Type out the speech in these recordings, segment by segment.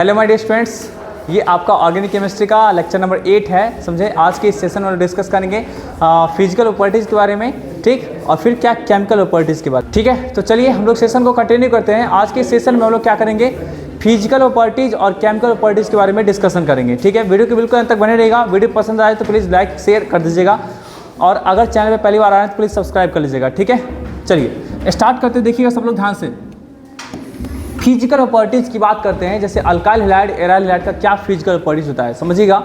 Hello my dear students, ये आपका organic chemistry का लेक्चर नंबर 8 है। समझे, आज के इस सेशन में डिस्कस करेंगे फिजिकल प्रॉपर्टीज़ के बारे में, ठीक, और फिर क्या केमिकल प्रॉपर्टीज़ के बारे, ठीक है। तो चलिए हम लोग सेशन को कंटिन्यू करते हैं। आज के सेशन में हम लोग क्या करेंगे, फिजिकल प्रॉपर्टीज़ और केमिकल प्रॉपर्टीज़ के बारे में डिस्कशन करेंगे, ठीक है। वीडियो के बिल्कुल अंत तक बने रहेगा। वीडियो पसंद आए तो प्लीज़ लाइक शेयर कर दीजिएगा, और अगर चैनल पर पहली बार आ रहे हैं तो प्लीज़ सब्सक्राइब कर लीजिएगा, ठीक है। चलिए स्टार्ट करते, देखिएगा सब लोग ध्यान से। फिजिकल प्रॉपर्टीज़ की बात करते हैं, जैसे अल्काइल हैलाइड एराइल हैलाइड का क्या फिजिकल प्रॉपर्टीज़ होता है, समझिएगा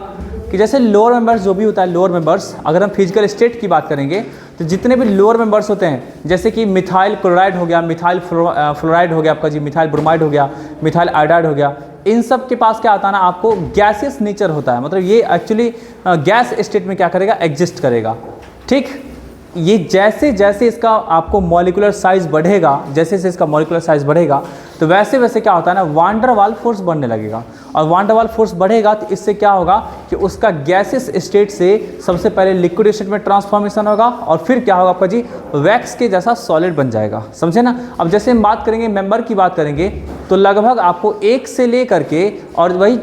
कि जैसे लोअर मेंबर्स जो भी होता है, लोअर मेंबर्स, अगर हम फिजिकल स्टेट की बात करेंगे तो जितने भी लोअर मेंबर्स होते हैं, जैसे कि मिथाइल क्लोराइड हो गया, मिथाइल फ्लोराइड हो गया आपका जी, मिथाइल ब्रोमाइड हो गया, मिथाइल आयोडाइड हो गया, इन सब के पास क्या आता है ना, आपको गैसियस नेचर होता है। मतलब ये एक्चुअली गैस स्टेट में क्या करेगा, एग्जिस्ट करेगा, ठीक। ये जैसे जैसे इसका आपको मॉलिक्यूलर साइज बढ़ेगा, जैसे जैसे इसका मॉलिक्यूलर साइज बढ़ेगा तो वैसे वैसे क्या होता है ना, वान डर वाल फोर्स बढ़ने लगेगा, और वान डर वाल फोर्स बढ़ेगा तो इससे क्या होगा कि उसका गैसेस स्टेट से सबसे पहले लिक्विड स्टेट में ट्रांसफॉर्मेशन होगा, और फिर क्या होगा आपका जी, वैक्स के जैसा सॉलिड बन जाएगा, समझे ना। अब जैसे हम बात करेंगे मेंबर की बात करेंगे तो लगभग आपको 1 से ले करके और वही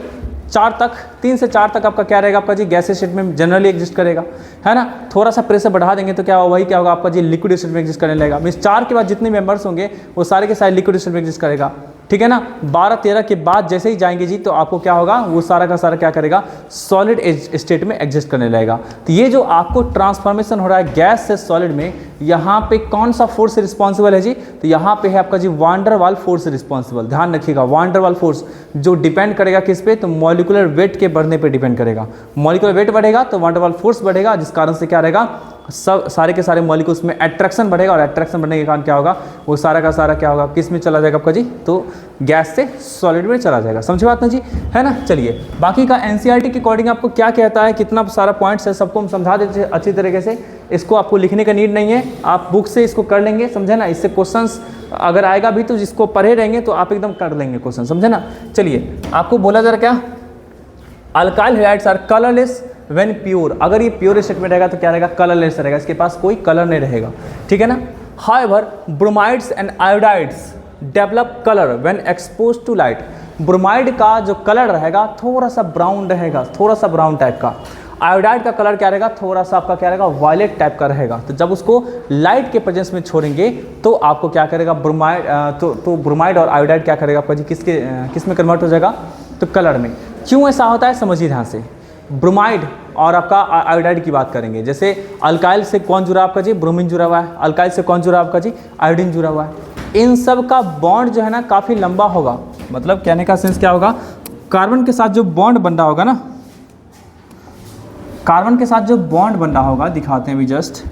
4 तक, 3 से 4 तक आपका क्या रहेगा आपका जी, गैस स्टेट में जनरली एग्जिस्ट करेगा, है ना। थोड़ा सा प्रेशर बढ़ा देंगे तो क्या होगा, वही क्या होगा आपका जी, लिक्विड स्टेट में एग्जिस्ट करने लगेगा। मीन्स 4 के बाद जितने मेंबर्स होंगे वो सारे के सारे लिक्विड स्टेट में एग्जिस्ट करेगा, ठीक है ना। 12-13 के बाद जैसे ही जाएंगे जी तो आपको क्या होगा, वो सारा का सारा क्या करेगा, सॉलिड स्टेट में एग्जिस्ट करने लगेगा। तो ये जो आपको ट्रांसफॉर्मेशन हो रहा है गैस से सॉलिड में, यहाँ पे कौन सा फोर्स रिस्पॉन्सिबल है जी, तो यहाँ पे है आपका जी वान डर वाल फोर्स रिस्पॉन्सिबल। ध्यान रखिएगा, वान डर वाल फोर्स जो डिपेंड करेगा किस पे, तो मॉलिक्यूलर वेट के बढ़ने पे डिपेंड करेगा। मॉलिक्यूलर वेट बढ़ेगा तो वान डर वाल फोर्स बढ़ेगा, जिस कारण से क्या रहेगा, सब सारे के सारे मॉलिक्यूल्स में अट्रैक्शन बढ़ेगा, और अट्रैक्शन बढ़ने के कारण क्या होगा, वो सारा का सारा क्या होगा, किस में चला जाएगा आपका जी, तो गैस से सॉलिड में चला जाएगा। समझे बात ना जी, है ना। चलिए बाकी का एनसीईआरटी के अकॉर्डिंग आपको क्या कहता है, कितना सारा पॉइंट्स है, सबको हम समझा देते हैं अच्छी तरीके से। इसको आपको लिखने का नीड नहीं है, आप बुक से इसको कर लेंगे, समझे ना। इससे क्वेश्चंस अगर आएगा भी तो जिसको पढ़े रहेंगे तो आप एकदम कर लेंगे क्वेश्चन, समझे ना। चलिए आपको बोला जा रहा क्या, alkyl halides are colourless when pure. अगर ये प्योर स्टेट में रहेगा तो क्या रहेगा, कलरलेस रहेगा, इसके पास कोई कलर नहीं रहेगा, ठीक है ना। However bromides and iodides develop colour when expose to light. Bromide का जो कलर रहेगा थोड़ा सा ब्राउन रहेगा, थोड़ा सा ब्राउन टाइप का। आयोडाइड का कलर क्या रहेगा, थोड़ा सा आपका क्या रहेगा, वायलेट टाइप का रहेगा। तो जब उसको लाइट के प्रेजेंस में छोड़ेंगे तो आपको क्या करेगा, ब्रोमाइड तो ब्रोमाइड और आयोडाइड क्या करेगा आपका जी, किस में कन्वर्ट हो जाएगा, तो कलर में। क्यों ऐसा होता है समझिए ध्यान से। ब्रोमाइड और आपका आयोडाइड की बात करेंगे, जैसे अल्काइल से कौन जुड़ा आपका जी, ब्रोमीन जुड़ा हुआ है। अल्काइल से कौन जुड़ा आपका जी, आयोडीन जुड़ा हुआ है। इन सब का बॉन्ड जो है ना काफ़ी लंबा होगा। मतलब कहने का सेंस क्या होगा, कार्बन के साथ जो बॉन्ड बन रहा होगा ना, कार्बन के साथ जो बॉन्ड बन रहा होगा, दिखाते हैं अभी जस्ट,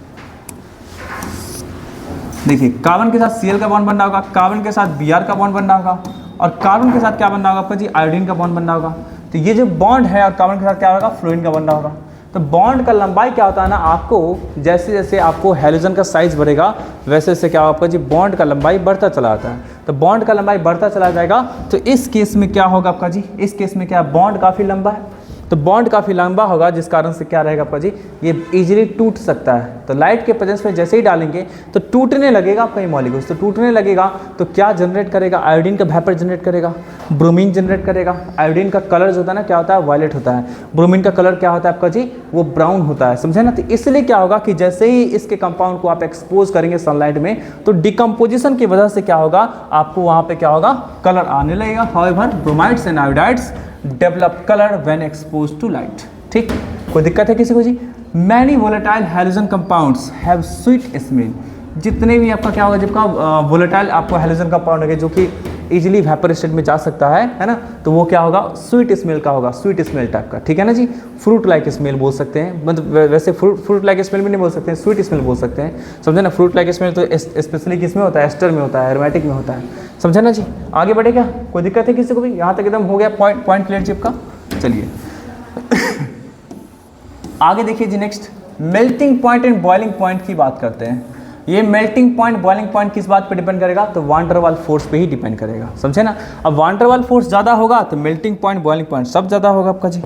देखिए कार्बन के साथ Cl का बॉन्ड बन रहा होगा, कार्बन के साथ Br का बॉन्ड बन रहा होगा, और कार्बन के साथ क्या बन रहा होगा आपका जी, आयोडीन का बॉन्ड बन रहा होगा। तो ये जो बॉन्ड है और कार्बन के साथ क्या होगा, फ्लोरीन का बन रहा होगा। तो बॉन्ड का लंबाई क्या होता है ना, आपको जैसे जैसे आपको हैलोजन का साइज बढ़ेगा वैसे वैसे क्या होगा आपका जी, बॉन्ड का लंबाई बढ़ता चला जाता है। तो बॉन्ड का लंबाई बढ़ता चला जाएगा तो इस केस में क्या होगा आपका जी, इस केस में क्या, बॉन्ड काफ़ी लंबा है, तो बॉन्ड काफ़ी लंबा होगा, जिस कारण से क्या रहेगा आपका जी, ये इजीली टूट सकता है। तो लाइट के प्रेजेंस में जैसे ही डालेंगे तो टूटने लगेगा आपका ये मॉलिक्यूल्स। तो टूटने लगेगा तो क्या जनरेट करेगा, आयोडीन का वेपर जनरेट करेगा, ब्रोमीन जनरेट करेगा। आयोडीन का कलर जो होता है ना क्या होता है, वायलेट होता है। ब्रोमीन का कलर क्या होता है आपका जी, वो ब्राउन होता है, समझे ना। तो इसलिए क्या होगा कि जैसे ही इसके कंपाउंड को आप एक्सपोज करेंगे सनलाइट में तो डिकम्पोजिशन की वजह से क्या होगा, आपको वहाँ पे क्या होगा, कलर आने लगेगा। However bromides and iodides develop colour when expose to light, ठीक। कोई दिक्कत है किसी को जी। Many volatile halogen compounds have sweet smell. जितने भी आपका क्या होगा, जबका वोलेटाइल आपको हैलोजन कंपाउंड है जो कि इजीली वेपर स्टेट में जा सकता है ना, तो वो क्या होगा, स्वीट स्मेल का होगा, स्वीट स्मेल टाइप का, ठीक है ना जी। फ्रूट लाइक स्मेल बोल सकते हैं, मतलब वैसे फ्रूट लाइक स्मेल भी नहीं बोल सकते हैं, स्वीट स्मेल बोल सकते हैं, समझे ना। फ्रूट लाइक स्मेल तो स्पेशली किस में होता है, एस्टर में होता है, एरोमेटिक में होता है, समझे ना जी। आगे बढ़े क्या, कोई दिक्कत है किसी को भी, यहाँ तक एकदम हो गया पॉइंट क्लियर चिप का। चलिए आगे देखिए जी, next melting point and boiling point की बात करते हैं। ये मेल्टिंग पॉइंट बॉइलिंग पॉइंट किस बात पे डिपेंड करेगा, तो वान डर वाल फोर्स पे ही डिपेंड करेगा, समझे ना। अब वान डर वाल फोर्स ज़्यादा होगा तो मेल्टिंग पॉइंट बॉइलिंग पॉइंट सब ज़्यादा होगा आपका जी,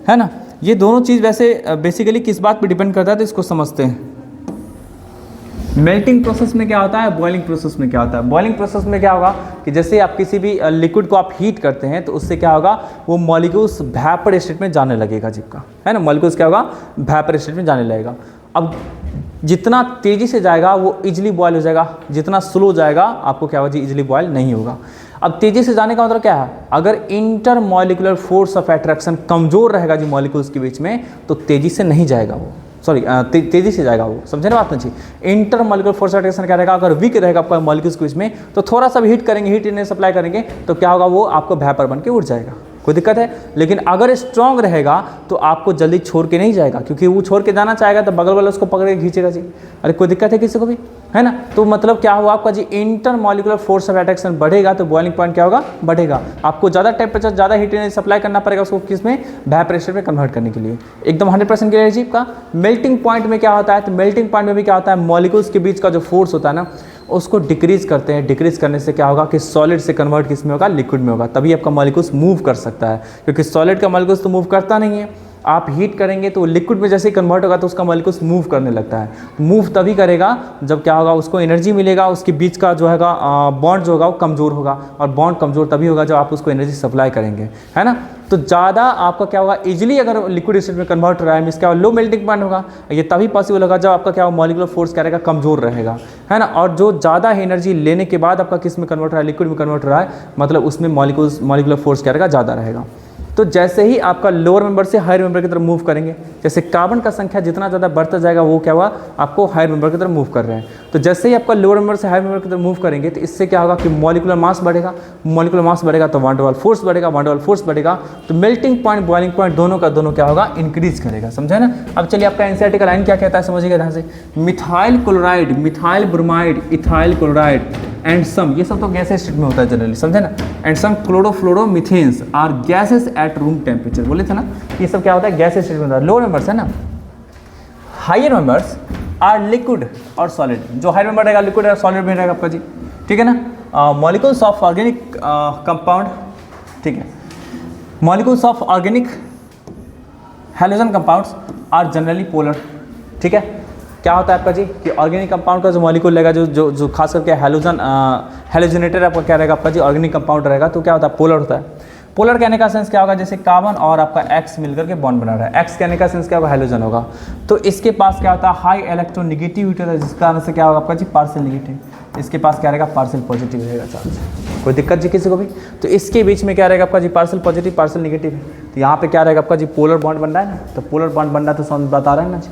है ना। ये दोनों चीज़ वैसे बेसिकली किस बात पे डिपेंड करता है तो इसको समझते हैं। मेल्टिंग प्रोसेस में क्या होता है, बॉइलिंग प्रोसेस में क्या होता है। बॉइलिंग प्रोसेस में क्या होगा कि जैसे आप किसी भी लिक्विड को आप हीट करते हैं तो उससे क्या होगा, वो मॉलिक्यूल्स वेपर स्टेट में जाने लगेगा जिसका, है ना, मॉलिक्यूल्स क्या होगा, वेपर स्टेट में जाने लगेगा। अब जितना तेज़ी से जाएगा वो इजीली बॉयल हो जाएगा, जितना स्लो जाएगा आपको क्या होगा जी, इजीली बॉयल नहीं होगा। अब तेज़ी से जाने का मतलब क्या है, अगर inter molecular force of attraction कमज़ोर रहेगा जी मॉलिक्यूल्स के बीच में तो तेज़ी से नहीं जाएगा वो, सॉरी तेज़ी से जाएगा वो, समझे ना बात नहीं। Inter molecular force of attraction क्या रहेगा, अगर वीक रहेगा आपका मॉलिक्यूल्स के बीच में तो थोड़ा सा भी हीट करेंगे, हीट इन्हें सप्लाई करेंगे तो क्या होगा, वो आपको वेपर बन के उड़ जाएगा, कोई दिक्कत है। लेकिन अगर स्ट्रांग रहेगा तो आपको जल्दी छोड़ के नहीं जाएगा, क्योंकि वो छोड़ के जाना चाहेगा तो बगल वाला उसको पकड़ के खींचेगा जी, अरे कोई दिक्कत है किसी को भी, है ना। तो मतलब क्या हुआ आपका जी, inter molecular force of attraction बढ़ेगा तो बॉइलिंग पॉइंट क्या होगा, बढ़ेगा। आपको ज़्यादा टेम्परेचर, ज़्यादा हीट एनर्जी सप्लाई करना पड़ेगा उसको, किस में, वेपर स्टेट में कन्वर्ट करने के लिए। एकदम 100% क्लियर है जी का। मेल्टिंग पॉइंट में क्या होता है, तो मेल्टिंग पॉइंट में भी क्या होता है, मॉलिक्यूल्स के बीच का जो फोर्स होता है ना उसको डिक्रीज करते हैं। डिक्रीज करने से क्या होगा कि सॉलिड से कन्वर्ट किस में होगा, लिक्विड में होगा, तभी आपका मॉलिक्यूल्स मूव कर सकता है, क्योंकि सॉलिड का मॉलिक्यूल्स तो मूव करता नहीं है। आप हीट करेंगे तो लिक्विड में जैसे ही कन्वर्ट होगा तो उसका मॉलिक्यूल्स मूव करने लगता है। मूव तभी करेगा जब क्या होगा, उसको एनर्जी मिलेगा, उसके बीच का जो हैगा बॉन्ड जो होगा वो कमज़ोर होगा, और बॉन्ड कमज़ोर तभी होगा जब आप उसको एनर्जी सप्लाई करेंगे, है ना। तो ज़्यादा आपका क्या होगा, इजीली अगर लिक्विड स्टेट में कन्वर्ट हो रहा है, मीन्स क्या होगा, लो मेल्टिंग पॉइंट होगा। ये तभी पॉसिबल होगा जब आपका क्या होगा, मॉलिक्यूलर फोर्स क्या रहेगा, कमज़ोर रहेगा, है ना। और जो ज़्यादा एनर्जी लेने के बाद आपका किस में कन्वर्ट हो रहा है, लिक्विड में कन्वर्ट हो रहा है, मतलब उसमें मॉलिक्यूलर फोर्स क्या रहेगा, ज़्यादा रहेगा। तो जैसे ही आपका लोअर मेंबर से हायर मेंबर की तरफ मूव करेंगे, जैसे कार्बन का संख्या जितना ज़्यादा बढ़ता जाएगा वो क्या हुआ, आपको हायर मेंबर की तरफ मूव कर रहे हैं। तो जैसे ही आपका लोअर मेंबर से हायर मेंबर की तरफ मूव करेंगे तो इससे क्या होगा कि मॉलिक्यूलर मास बढ़ेगा, मॉलिक्यूलर मास बढ़ेगा तो वान डेर वाल फोर्स बढ़ेगा, वान डेर वाल फोर्स बढ़ेगा तो मेल्टिंग पॉइंट, बॉइलिंग पॉइंट दोनों का दोनों क्या होगा, इंक्रीज करेगा, समझे ना। अब चलिए आपका एनसीईआरटी का लाइन क्या कहता है समझिएगा ध्यान से। Methyl chloride, methyl bromide, ethyl chloride and some, ये सब तो गैसेस स्टेट में होता है जनरली, समझे ना। And some chlorofluoromethanes are gases at room temperature, बोले थे ना, ये सब क्या होता है, गैसेस स्टेट में होता है। लोअर मेंबर्स है ना, हायर मेंबर्स आर लिक्विड और सॉलिड। जो हायर मेंबर रहेगा लिक्विड और सॉलिड में रहेगा आपका जी, ठीक है ना। मॉलिक्यूल्स ऑफ ऑर्गेनिक कंपाउंड, ठीक है, molecules of organic halogen compounds are generally polar, ठीक है। क्या होता है आपका जी कि ऑर्गेनिक कंपाउंड का जो मॉलिक्यूल रहेगा, जो खास करके हैलोजनेटेड आपका क्या रहेगा आपका जी, ऑर्गेनिक कंपाउंड रहेगा, तो क्या होता है, पोलर होता है। पोलर कहने का सेंस क्या होगा, जैसे कार्बन और आपका एक्स मिलकर के बॉन्ड बना रहा है, एक्स कहने का सेंस क्या होगा, हैलोजन होगा, तो इसके पास क्या होता है, हाई इलेक्ट्रोनेगेटिविटी होता है, जिसका कारण से क्या होगा आपका जी, पार्शियल नेगेटिव। इसके पास क्या रहेगा, पार्शियल पॉजिटिव रहेगा चार्ज, कोई दिक्कत जी किसी को भी। तो इसके बीच में क्या रहेगा आपका जी, पार्शियल पॉजिटिव, पार्शियल नेगेटिव है। तो यहाँ पे क्या रहेगा आपका जी, पोलर बॉन्ड बन रहा है ना, तो पोलर बॉन्ड बन रहा है तो समझ बता रहा है ना जी,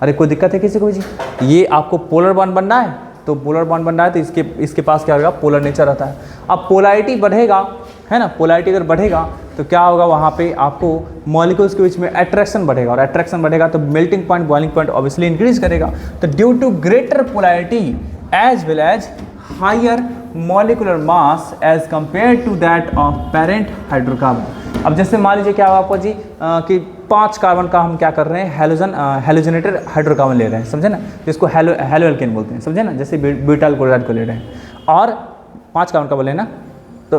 अरे कोई दिक्कत है किसी को भी जी। ये आपको पोलर बॉन्ड बनना है, तो पोलर बॉन्ड बनना है तो इसके पास क्या होगा, पोलर नेचर रहता है। अब पोलैरिटी बढ़ेगा, है ना, पोलैरिटी अगर बढ़ेगा तो क्या होगा, वहाँ पे आपको मॉलिक्यूल्स के बीच में अट्रैक्शन बढ़ेगा, और अट्रैक्शन बढ़ेगा तो melting point, boiling point obviously increase करेगा। तो due to greater polarity as well as higher molecular mass as compare to that of parent hydrocarbon. अब जैसे मान लीजिए क्या हुआ आपको जी कि 5 कार्बन का हम क्या कर रहे हैं, हैलोजनेटेड हाइड्रोकार्बन ले रहे हैं, समझे ना, जिसको हैलो एल्केन बोलते हैं, समझे ना, जैसे ब्यूटाइल क्लोराइड को ले रहे हैं, और 5 कार्बन का बोले ना तो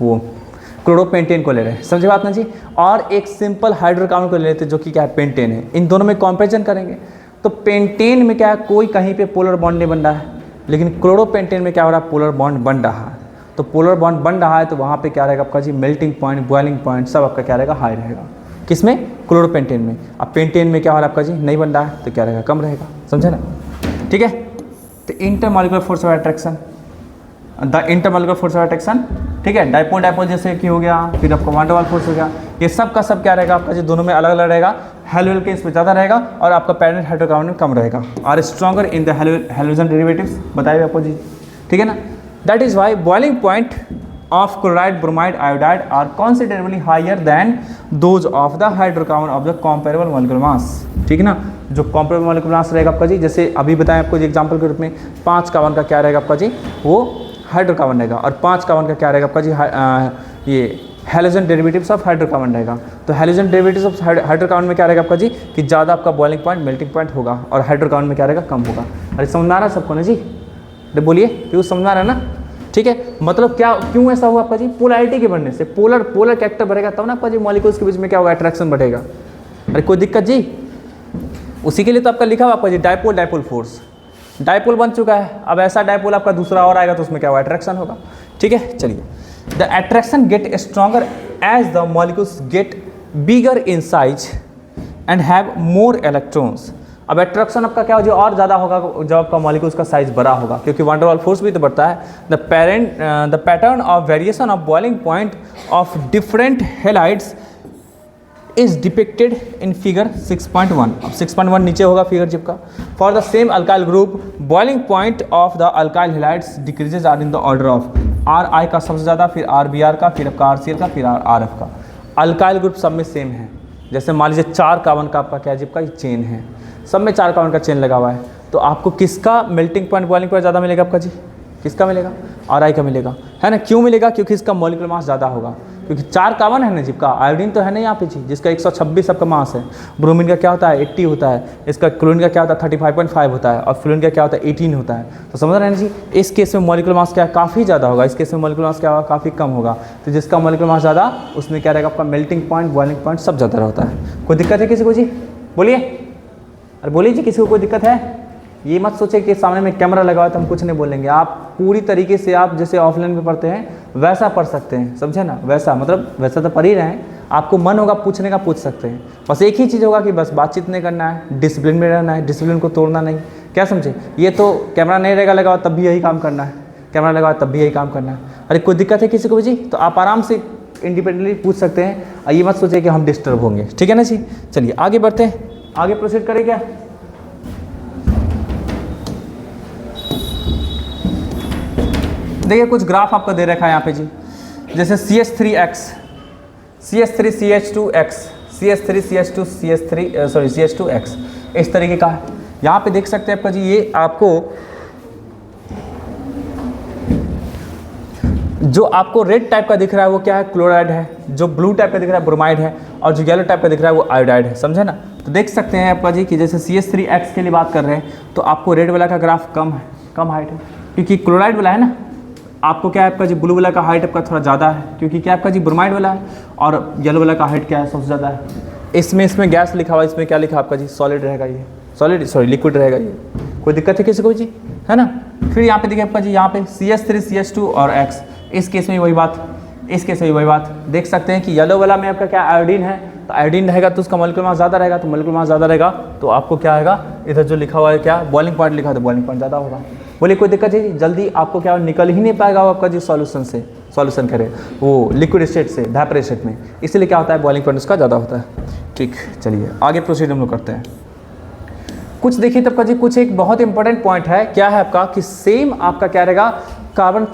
वो क्लोरोपेंटेन को ले रहे हैं, समझे बात ना जी। और एक सिंपल हाइड्रोकार्बन को ले लेते हैं जो कि क्या है, पेंटेन है। इन दोनों में कंपैरिजन करेंगे तो पेंटेन में क्या है, कोई कहीं पे पोलर बॉन्ड नहीं बन रहा है, लेकिन क्लोरोपेंटेन में क्या हो रहा है, पोलर बॉन्ड बन रहा है। तो पोलर बॉन्ड बन रहा है तो वहाँ पे क्या रहेगा आपका जी, मेल्टिंग पॉइंट, बॉइलिंग पॉइंट सब आपका क्या रहेगा, हाई रहेगा। किसमें, क्लोरोपेंटेन में। अब पेंटेन में क्या हो रहा है आपका जी, नहीं बन रहा है तो क्या रहेगा, कम रहेगा, समझे ना, ठीक है। तो intermolecular force of attraction, the intermolecular force of attraction, ठीक है, डाइपोल डाइपोल जैसे कि हो गया, फिर आपका वान डेर वाल फोर्स हो गया, ये सब का सब क्या रहेगा आपका जी, दोनों में अलग अलग रहेगा। हैलो एल्केन्स में ज़्यादा रहेगा और आपका पेरेंट हाइड्रोकार्बन में कम रहेगा। Are stronger in the halogen derivatives, बताइए आपको जी, ठीक है ना। That is why boiling point of chloride, bromide, iodide are considerably higher than those of the hydrocarbon of the comparable molecular mass, ठीक है ना। जो कॉम्पेरेबल मॉलिक्यूलर मास रहेगा आपका जी, जैसे अभी बताएं आपको जी एग्जाम्पल के रूप में, 5 कार्बन का क्या रहेगा आपका जी, वो हाइड्रोकार्बन रहेगा, और 5 कार्बन का क्या रहेगा आपका जी, ये हैलोजन डेरिवेटिव्स ऑफ हाइड्रोकार्बन रहेगा। तो हैलोजन डेरिवेटिव्स ऑफ हाइड्रोकार्बन में क्या रहेगा आपका जी कि ज़्यादा आपका बॉइलिंग पॉइंट, मेल्टिंग पॉइंट होगा, और हाइड्रोकार्बन में क्या रहेगा, कम होगा। अरे समझ में आ रहा है सबको ना जी, अरे बोलिए क्यों, समझ में आ रहा है ना, ठीक है। मतलब क्या, क्यों ऐसा हुआ आपका जी, पोलैरिटी के बढ़ने से, पोलर कैरेक्टर बढ़ेगा तब ना आपका जी मॉलिक्यूल्स के बीच में क्या होगा, अट्रैक्शन बढ़ेगा। अरे कोई दिक्कत जी, उसी के लिए तो आपका लिखा हुआ आपका जी डाइपोल डाइपोल फोर्स, डायपोल बन चुका है, अब ऐसा डायपोल आपका दूसरा और आएगा तो उसमें क्या होगा, अट्रैक्शन होगा। ठीक है, चलिए the attraction get stronger as the molecules get bigger in size and have more electrons. अब अट्रैक्शन आपका क्या हो जाए, और ज़्यादा होगा जब आपका मॉलिक्यूल्स का साइज बड़ा होगा, क्योंकि वान डेर वाल्स फोर्स भी तो बढ़ता है। The pattern of variation of boiling point of different halides is depicted in figure 6.1। अब 6.1 नीचे होगा फिगर चिपका। For the same alkyl group boiling point of the alkyl halides decreases are in the order of R I का सबसे ज़्यादा, फिर R B are का, फिर आपका आर सी एल का, फिर आर एफ का। अल्काइल ग्रुप सब में सेम है। जैसे मान लीजिए 4 कार्बन का आपका क्या चिपका, चेन है, सब में 4 कार्बन का चेन लगा हुआ है, तो आपको किसका मेल्टिंग पॉइंट बॉइलिंग पॉइंट ज़्यादा मिलेगा आपका जी, किसका मिलेगा, आर आई का मिलेगा, है ना। क्यों मिलेगा, क्योंकि इसका मॉलिक्यूलर मास ज़्यादा होगा, क्योंकि 4 कार्बन है ना चिपका। आयोडीन तो है ना यहाँ पे जी, जिसका 126 आपका मास है। ब्रोमीन का क्या होता है 80 होता है, इसका क्लोरीन का क्या होता है 35.5 होता है, और फ्लोरीन का क्या होता है 18 होता है। तो समझ रहे हैं जी, इस केस में मॉलिक्यूलर मास क्या काफ़ी ज़्यादा होगा, इस केस में मॉलिक्यूलर मास क्या होगा, काफ़ी कम होगा। तो जिसका मॉलिक्यूलर मास ज़्यादा उसमें क्या रहेगा, आपका मेल्टिंग पॉइंट बॉइलिंग पॉइंट सब ज़्यादा होता है। कोई दिक्कत है किसी को जी, बोलिए, अरे बोलिए जी, किसी को कोई दिक्कत है। ये मत सोचे कि सामने में कैमरा लगा हुआ है तो हम कुछ नहीं बोलेंगे। आप पूरी तरीके से आप जैसे ऑफलाइन में पढ़ते हैं वैसा पढ़ सकते हैं, समझे ना, वैसा मतलब वैसा तो पढ़ ही रहे हैं, आपको मन होगा पूछने का पूछ सकते हैं। बस एक ही चीज़ होगा कि बस बातचीत नहीं करना है, डिसिप्लिन में रहना है, डिसिप्लिन को तोड़ना नहीं, क्या समझे। ये तो कैमरा नहीं रहेगा लगा हुआ तब भी यही काम करना है, कैमरा लगा हुआ तब भी यही काम करना है। अरे कोई दिक्कत है किसी को भी जी, तो आप आराम से इंडिपेंडेंटली पूछ सकते हैं, और ये मत सोचिए कि हम डिस्टर्ब होंगे, ठीक है ना जी। चलिए आगे बढ़ते हैं, आगे प्रोसीड करें क्या। देखिए कुछ ग्राफ आपको दे रखा है यहाँ पे जी, जैसे CH3X, CH3CH2X, CH3CH2 CH2X इस तरीके का है। यहाँ पे देख सकते हैं आपका जी, ये आपको जो आपको रेड टाइप का दिख रहा है वो क्या है, क्लोराइड है, जो ब्लू टाइप का दिख रहा है ब्रोमाइड है, और जो येलो टाइप का दिख रहा है वो आयोडाइड है, समझे ना। तो देख सकते हैं आपका जी कि जैसे CH3X के लिए बात कर रहे हैं तो आपको रेड वाला का ग्राफ कम है, कम हाइट है, क्योंकि क्लोराइड वाला है ना, आपको क्या है आपका जी ब्लू वाला का हाइट आपका थोड़ा ज़्यादा है, क्योंकि क्या आपका जी ब्रोमाइड वाला है, और येलो वाला का हाइट क्या है सबसे ज़्यादा है। इसमें गैस लिखा हुआ है, इसमें क्या लिखा आपका जी, सॉलिड रहेगा ये, लिक्विड रहेगा ये। कोई दिक्कत है किसी को जी, है ना। फिर यहाँ पे देखिए आपका जी, यहाँ पे CH3CH2 और X, इस केस में वही बात, इस केस में वही बात देख सकते हैं कि येलो वाला में आपका क्या आयोडीन है, तो आयोडीन रहेगा तो उसका मॉलिक्यूलर मास ज़्यादा रहेगा, तो मॉलिक्यूलर मास ज़्यादा रहेगा तो आपको क्या आएगा, इधर जो लिखा हुआ है क्या बॉइलिंग पॉइंट लिखा है तो बॉइलिंग पॉइंट ज़्यादा होगा। बोलिए कोई दिक्कत है, जल्दी आपको क्या निकल ही नहीं पाएगा आपका जी सॉल्यूशन से, सॉल्यूशन करे वो लिक्विड स्टेट से वेपर स्टेट में, इसलिए क्या होता है बॉइलिंग पॉइंट उसका ज़्यादा होता है। ठीक, चलिए आगे प्रोसीड हम लोग करते हैं। कुछ देखिए तब का जी, कुछ एक बहुत इंपॉर्टेंट पॉइंट है, क्या है आपका कि सेम आपका क्या रहेगा, कार्बन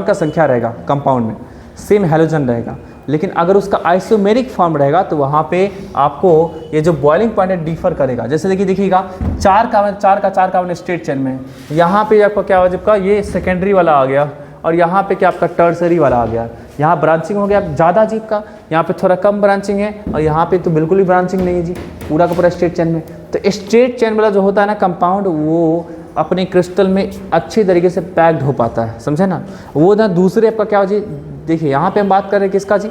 का संख्या रहेगा कंपाउंड में, सेम हैलोजन रहेगा, लेकिन अगर उसका आइसोमेरिक फॉर्म रहेगा तो वहाँ पे आपको ये जो बॉइलिंग पॉइंट है डिफर करेगा। जैसे देखिएगा 4 कार्बन स्टेट चेन में, यहाँ पे आपका क्या हो जबका ये सेकेंडरी वाला आ गया, और यहाँ पे क्या आपका टर्सरी वाला आ गया। यहाँ ब्रांचिंग हो गया ज़्यादा जीप का, यहाँ पे थोड़ा कम ब्रांचिंग है, और यहाँ पे तो बिल्कुल ही ब्रांचिंग नहीं है जी, पूरा का पूरा स्ट्रेट चेन में। तो स्ट्रेट चेन वाला जो होता है ना कंपाउंड, वो अपने क्रिस्टल में अच्छी तरीके से पैक्ड हो पाता है, समझे ना। वो ना दूसरे आपका क्या हो जी, देखिए यहाँ पे हम बात कर रहे हैं किसका जी,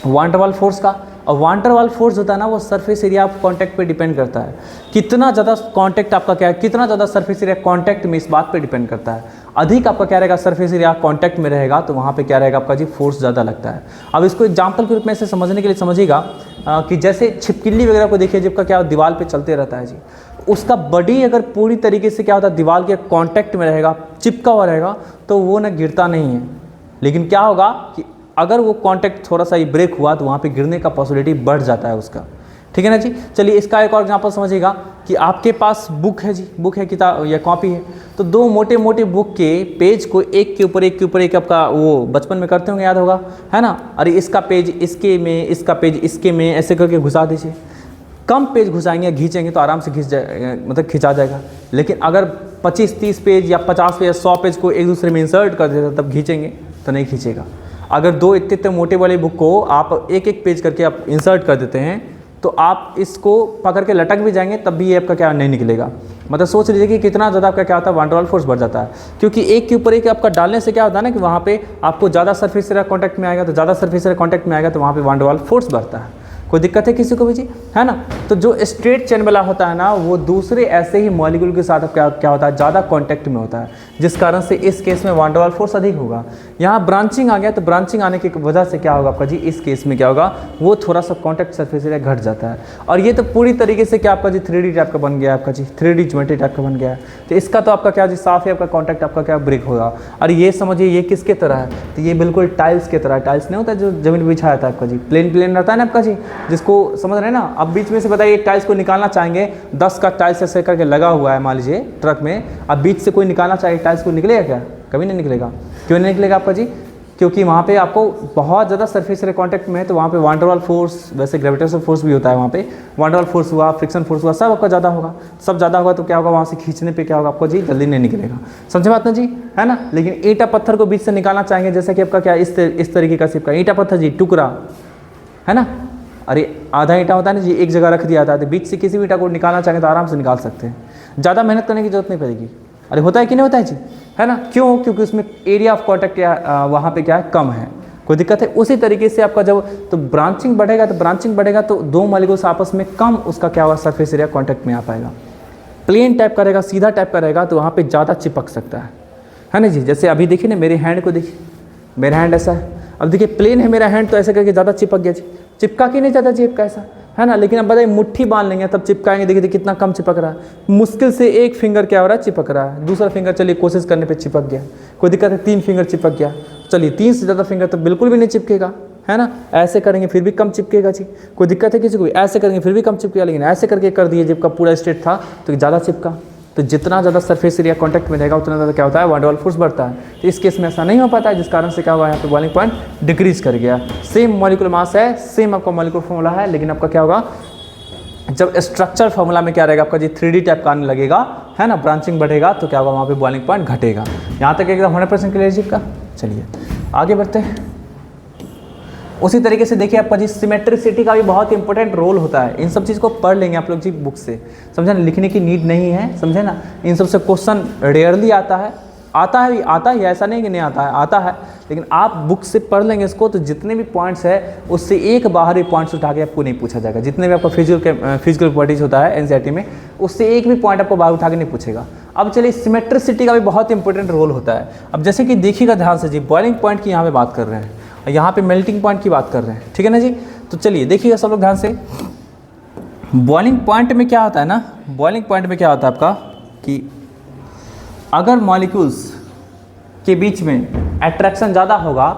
वान डेर वाल्स फोर्स का। और वान डेर वाल्स फोर्स होता है ना, वो सरफेस एरिया ऑफ कांटेक्ट पे डिपेंड करता है, कितना ज़्यादा कांटेक्ट आपका क्या है, कितना ज़्यादा सरफेस एरिया कांटेक्ट में, इस बात पे डिपेंड करता है। अधिक आपका क्या रहेगा सरफेस एरिया कांटेक्ट में रहेगा तो वहाँ पे क्या रहेगा आपका जी फोर्स ज़्यादा लगता है। अब इसको एग्जाम्पल के रूप में से समझने के लिए समझिएगा कि जैसे छिपकली वगैरह को देखिए, जिसका क्या दीवार पे चलते रहता है जी, उसका बॉडी अगर पूरी तरीके से क्या होता है दीवार के कांटेक्ट में रहेगा, चिपका हुआ रहेगा, तो वो ना गिरता नहीं है। लेकिन क्या होगा कि अगर वो कांटेक्ट थोड़ा सा ही ब्रेक हुआ तो वहाँ पे गिरने का पॉसिबिलिटी बढ़ जाता है उसका, ठीक है ना जी। चलिए इसका एक और एग्जांपल समझिएगा कि आपके पास बुक है जी, बुक है, किताब या कॉपी है, तो 2 मोटे मोटे बुक के पेज को एक के ऊपर एक आपका वो बचपन में करते होंगे, याद होगा, है ना। अरे इसका पेज इसके में, इसका पेज इसके में, ऐसे करके घुसा दीजिए। कम पेज घुसाएंगे, खींचेंगे तो आराम से मतलब खिंचा जाएगा। लेकिन अगर 25-30 पेज या 50 पेज 100 पेज को एक दूसरे में इंसर्ट कर देते तब खींचेंगे तो नहीं खींचेगा। अगर 2 इतने मोटे वाले बुक को आप एक पेज करके आप इंसर्ट कर देते हैं तो आप इसको पकड़ के लटक भी जाएंगे तब भी ये आपका क्या नहीं निकलेगा। मतलब सोच लीजिए कि कितना ज़्यादा आपका क्या होता है वान डेर वाल्स फोर्स बढ़ जाता है, क्योंकि एक के ऊपर एक आपका डालने से क्या होता है ना कि वहाँ पे आपको ज़्यादा सरफेस एरिया कॉन्टैक्ट में आएगा, तो ज़्यादा सरफेस एरिया कॉन्टैक्ट में आएगा तो वहाँ पे वान डेर वाल्स फोर्स बढ़ता है। कोई दिक्कत है किसी को भी जी, है ना। तो जो स्ट्रेट चेन वाला होता है ना वो दूसरे ऐसे ही मॉलिक्यूल के साथ क्या होता है, ज़्यादा कॉन्टैक्ट में होता है, जिस कारण से इस केस में वान डेर वाल फोर्स अधिक होगा। यहाँ ब्रांचिंग आ गया तो ब्रांचिंग आने की वजह से क्या होगा आपका जी, इस केस में क्या होगा, वो थोड़ा सा कॉन्टैक्ट सरफेस एरिया घट जाता है। और ये तो पूरी तरीके से क्या आपका जी 3D टाइप का बन गया आपका जी, 3D ज्योमेट्री टाइप का बन गया है। तो इसका तो आपका क्या जी साफ है, आपका कॉन्टैक्ट आपका क्या ब्रेक होगा। और ये समझिए ये किसके तरह है, तो ये बिल्कुल टाइल्स की तरह है। टाइल्स नहीं होता जो जमीन बिछाया था आपका जी, प्लेन प्लेन रहता है ना आपका जी, जिसको समझ रहे हैं ना। अब बीच में से बताइए एक टाइल्स को निकालना चाहेंगे, 10 का टाइल्स ऐसे करके लगा हुआ है मान लीजिए ट्रक में, अब बीच से कोई निकालना चाहिए टाइल्स को, निकलेगा क्या, कभी नहीं निकलेगा। क्यों नहीं निकलेगा आपका जी, क्योंकि वहाँ पे आपको बहुत ज़्यादा सरफेस एरिया कॉन्टैक्ट में है, तो वहाँ पे वान डेर वाल फोर्स, वैसे ग्रेविटेशनल फोर्स भी होता है वहाँ पे, वान डेर वाल फोर्स हुआ, फ्रिक्शन फोर्स हुआ, सब आपका ज़्यादा होगा। सब ज़्यादा होगा तो क्या होगा, वहाँ से खींचने पे क्या होगा आपको जी, जल्दी नहीं निकलेगा। समझे बात ना जी, है ना। लेकिन ईंटा पत्थर को बीच से निकालना चाहेंगे, जैसे कि आपका क्या इस तरीके का सिर्फ का ईंटा पत्थर जी, टुकड़ा है ना, अरे आधा ईंटा होता है ना जी, एक जगह रख दिया था, तो बीच से किसी भी ईंटा को निकालना चाहेंगे तो आराम से निकाल सकते हैं, ज़्यादा मेहनत करने की जरूरत नहीं पड़ेगी। अरे होता है कि नहीं होता है जी, है ना। क्यों, क्योंकि उसमें एरिया ऑफ कॉन्टैक्ट वहाँ पे क्या है, कम है, कोई दिक्कत है। उसी तरीके से आपका जब तो ब्रांचिंग बढ़ेगा तो दो मॉलिक्यूल्स आपस में कम उसका क्या होगा, सरफेस एरिया कॉन्टैक्ट में आ पाएगा। प्लेन टाइप का रहेगा, सीधा टाइप का रहेगा तो वहाँ पे ज़्यादा चिपक सकता है ना जी। जैसे अभी देखिए ना मेरे हैंड को देखिए, मेरा हैंड ऐसा है, अब देखिए प्लेन है मेरा हैंड तो ऐसे करके ज़्यादा चिपक गया जी, चिपका कि नहीं ज़्यादा चिपका ऐसा, है ना। लेकिन अब बताइए मुट्ठी बांध लेंगे तब चिपकाएंगे, देखिए कितना कम चिपक रहा है, मुश्किल से एक फिंगर क्या हो रहा है, चिपक रहा है। दूसरा फिंगर चलिए कोशिश करने पे चिपक गया, कोई दिक्कत है, 3 फिंगर चिपक गया, चलिए 3 से ज़्यादा फिंगर तो बिल्कुल भी नहीं चिपकेगा, है ना। ऐसे करेंगे फिर भी कम चिपकेगा जी, कोई दिक्कत है किसी को, ऐसे करेंगे फिर भी कम चिपकेगा, लेकिन ऐसे करके कर दिए जब का पूरा स्ट्रेट था तो ज़्यादा चिपका। तो जितना ज़्यादा सरफेस एरिया कॉन्टैक्ट में रहेगा उतना ज़्यादा क्या होता है, वान डेर वाल फोर्स बढ़ता है। तो इस केस में ऐसा नहीं हो पाता है, जिस कारण से क्या हुआ, यहाँ पे बॉइलिंग पॉइंट डिक्रीज कर गया। सेम मॉलिक्यूलर मास है, सेम आपका मॉलिक्यूलर फॉर्मूला है, लेकिन आपका क्या होगा, जब स्ट्रक्चर फॉर्मूला में क्या रहेगा आपका जी 3D टाइप का आने लगेगा, है ना, ब्रांचिंग बढ़ेगा तो क्या होगा, वहाँ पे बॉइलिंग पॉइंट घटेगा। यहाँ तक एकदम 100% क्लियर जी का। चलिए आगे बढ़ते हैं। उसी तरीके से देखिए आपका जी सिमेट्रिसिटी का भी बहुत इंपॉर्टेंट रोल होता है। इन सब चीज़ को पढ़ लेंगे आप लोग जी बुक से, समझे ना, लिखने की नीड नहीं है, समझे ना। इन सब से क्वेश्चन रेयरली आता है, आता ही ऐसा नहीं कि नहीं आता है, आता है, लेकिन आप बुक से पढ़ लेंगे इसको तो जितने भी पॉइंट्स है उससे एक बाहरी पॉइंट्स उठा के आपको नहीं पूछा जाएगा। जितने भी आपका फिजिकल प्रॉपर्टीज होता है एनसीईआरटी में, उससे एक भी पॉइंट आपको बाहर उठा के नहीं पूछेगा। अब चलिए सिमेट्रिसिटी का भी बहुत इंपॉर्टेंट रोल होता है। अब जैसे कि देखिएगा ध्यान से जी, बॉइलिंग पॉइंट की यहाँ पे बात कर रहे हैं, यहाँ पे मेल्टिंग पॉइंट की बात कर रहे हैं, ठीक है ना जी। तो चलिए देखिएगा सब लोग ध्यान से, बॉइलिंग पॉइंट में क्या होता है ना, बॉइलिंग पॉइंट में क्या होता है आपका कि अगर मॉलिक्यूल्स के बीच में अट्रैक्शन ज़्यादा होगा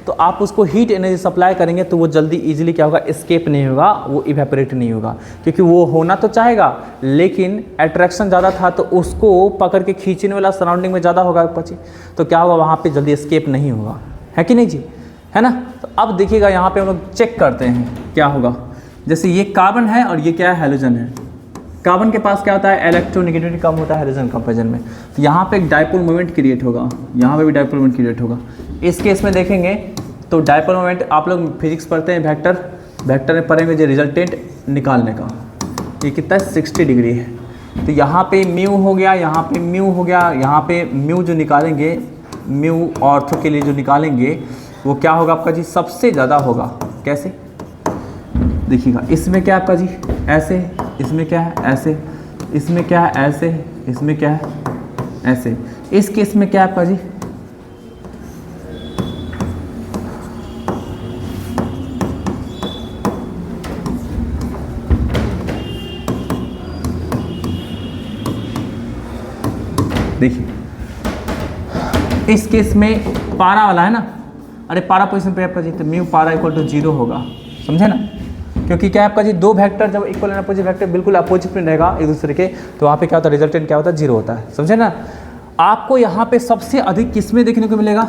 तो आप उसको हीट एनर्जी सप्लाई करेंगे तो वो जल्दी इजीली क्या होगा, एस्केप नहीं होगा, वो इवेपोरेट नहीं होगा, क्योंकि वो होना तो चाहेगा लेकिन अट्रैक्शन ज़्यादा था तो उसको पकड़ के खींचने वाला सराउंडिंग में ज़्यादा होगा पची, तो क्या होगा, वहाँ पे जल्दी एस्केप नहीं होगा, है कि नहीं जी, है ना। तो अब देखिएगा यहाँ पे हम लोग चेक करते हैं क्या होगा। जैसे ये कार्बन है और ये क्या है, हैलोजन है। कार्बन के पास क्या होता है, इलेक्ट्रोनेगेटिविटी कम होता है हैलोजन कंपैरिजन में, तो यहाँ पे एक डाइपोल मोमेंट क्रिएट होगा, यहाँ पे भी डाइपोल मोमेंट क्रिएट होगा। इस केस में देखेंगे तो डाइपोल मोमेंट, आप लोग फिजिक्स पढ़ते हैं, वेक्टर में पढ़ेंगे जो रिजल्टेंट निकालने का, ये कितना है 60 डिग्री है। तो यहाँ पे म्यू हो गया, यहाँ पे म्यू हो गया, यहाँ पे म्यू जो निकालेंगे, म्यू ऑर्थो के लिए जो निकालेंगे वो क्या होगा आपका जी, सबसे ज़्यादा होगा। कैसे देखिएगा, इसमें क्या है आपका जी ऐसे, इसमें क्या है ऐसे, इसमें क्या है ऐसे, इसमें क्या है ऐसे, इस केस में क्या है आपका जी, देखिए इस केस में पारा वाला है ना, अरे पारा पोजीशन पे आपका जी, तो म्यू पारा इक्वल टू 0 होगा, समझे ना। क्योंकि क्या आपका जी दो वेक्टर जब इक्वल एंड अपोजिट वेक्टर बिल्कुल अपोजिट में रहेगा एक दूसरे के, तो वहाँ पे क्या होता है, रिजल्टेंट क्या होता है, 0 होता है, समझे ना। आपको यहाँ पे सबसे अधिक किस में देखने को मिलेगा,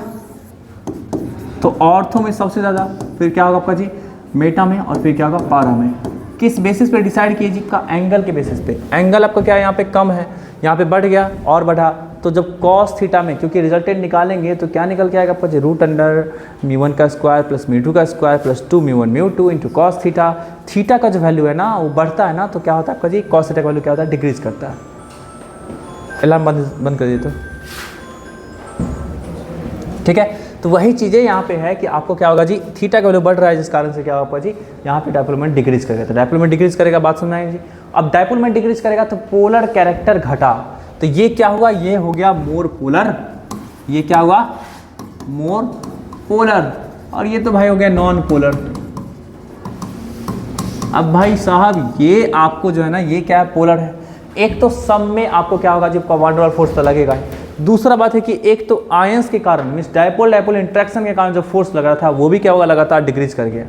तो ऑर्थो में सबसे ज़्यादा, फिर क्या होगा आपका जी मेटा में, और फिर क्या होगा पारा में। किस बेसिस पे डिसाइड कीजिए का, एंगल के बेसिस पे। एंगल आपका क्या है, यहाँ पे कम है, यहाँ पे बढ़ गया और बढ़ा, तो जब कॉस थीटा में, क्योंकि रिजल्टेंट निकालेंगे तो क्या निकल के आएगा आपका जी, रूट अंडर μ1 का स्क्वायर प्लस μ2 का square plus 2μ1 μ2 into cos theta. Theta का जो वैल्यू है ना वो बढ़ता है ना, तो क्या होता है आपका जी, कॉस थीटा का वैल्यू क्या होता है, डिक्रीज करता है। अलार्म बंद कर दिए तो ठीक है। तो वही चीज़ें यहाँ पे है कि आपको क्या होगा जी, थीटा का वैल्यू बढ़ रहा है जिस कारण से क्या होगा जी, यहाँ पे डायपोल मोमेंट डिक्रीज करेगा। तो डायपोल मोमेंट डिक्रीज करेगा, बात समझ आएगी जी। अब डायपोल मोमेंट डिक्रीज करेगा तो पोलर कैरेक्टर घटा, तो ये क्या हुआ, ये हो गया मोर पोलर, ये क्या हुआ मोर पोलर, और ये तो भाई हो गया नॉन पोलर। अब भाई साहब ये आपको जो है ना, ये क्या है, पोलर है। एक तो सब में आपको क्या होगा, जब वान डेर वाल फोर्स तो लगेगा ही। दूसरा बात है कि एक तो आयंस के कारण मीन्स डायपोल डायपोल इंट्रैक्शन के कारण जो फोर्स लग रहा था वो भी क्या होगा, लगातार डिक्रीज कर गया।